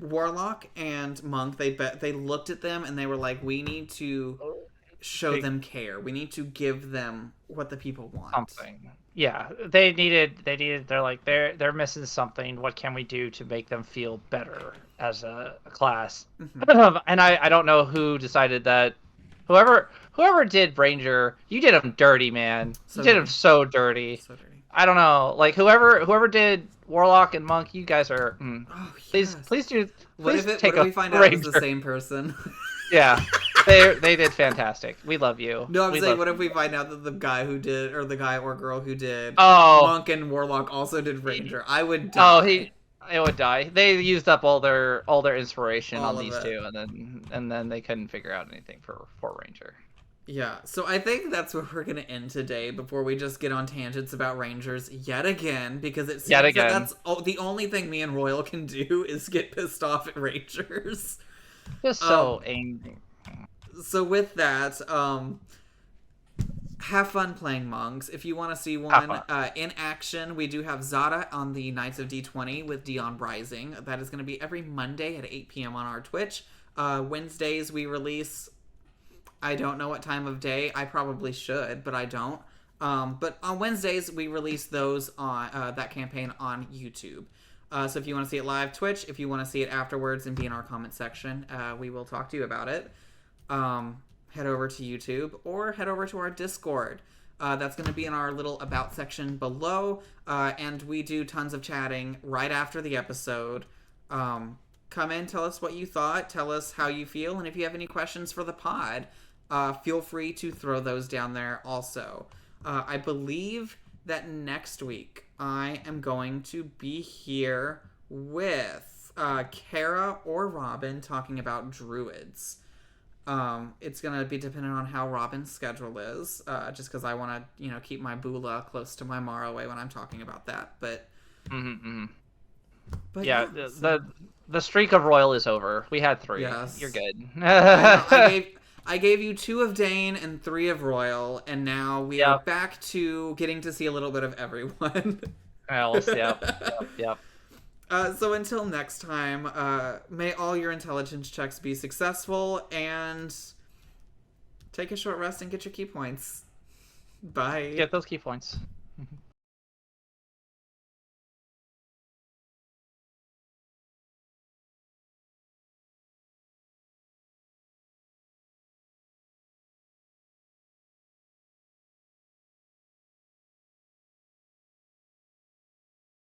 Warlock and Monk, they looked at them and they were like, we need to show them care. We need to give them what the people want. Something. Yeah, they're like, they're missing something. What can we do to make them feel better as a class? And I don't know who decided that. Whoever did Ranger, you did him dirty, man. You did him so dirty. So dirty. I don't know, like whoever did Warlock and Monk, you guys are. Please take a. What if we find out it's the same person? Yeah, They did fantastic. We love you. No, I'm We saying, love what if you. we find out that the guy who did, or the guy or girl who did Oh, Monk and Warlock also did Ranger? I would oh, die. it would die. They used up all their inspiration All on of these it. two, and then they couldn't figure out anything for Ranger. Yeah, so I think that's where we're going to end today before we just get on tangents about Rangers yet again, because it Yet seems that again. that's the only thing me and Royal can do is get pissed off at Rangers. Just Um, so angry. so with that, have fun playing monks. If you want to see Have one fun. in action, we do have Zada on the Knights of D20 with Dion Rising. That is going to be every Monday at 8 p.m. on our Twitch. Wednesdays we release. I don't know what time of day. I probably should, but I don't. But on Wednesdays we release those on that campaign on YouTube. So if you want to see it live, Twitch. If you want to see it afterwards and be in our comment section, we will talk to you about it. Head over to YouTube or head over to our Discord. That's going to be in our little about section below. And we do tons of chatting right after the episode. Come in, tell us what you thought, tell us how you feel, and if you have any questions for the pod, feel free to throw those down there also. I believe that next week I am going to be here with Kara or Robin talking about druids. It's gonna be dependent on how Robin's schedule is, just because I want to, keep my Bula close to my Morrow when I'm talking about that. But, but yeah, the streak of Royal is over. We had 3. Yes. You're good. I gave you 2 of Dane and 3 of Royal, and now we are back to getting to see a little bit of everyone. Else, yep. So until next time, may all your intelligence checks be successful, and take a short rest and get your key points. Bye. Get those key points.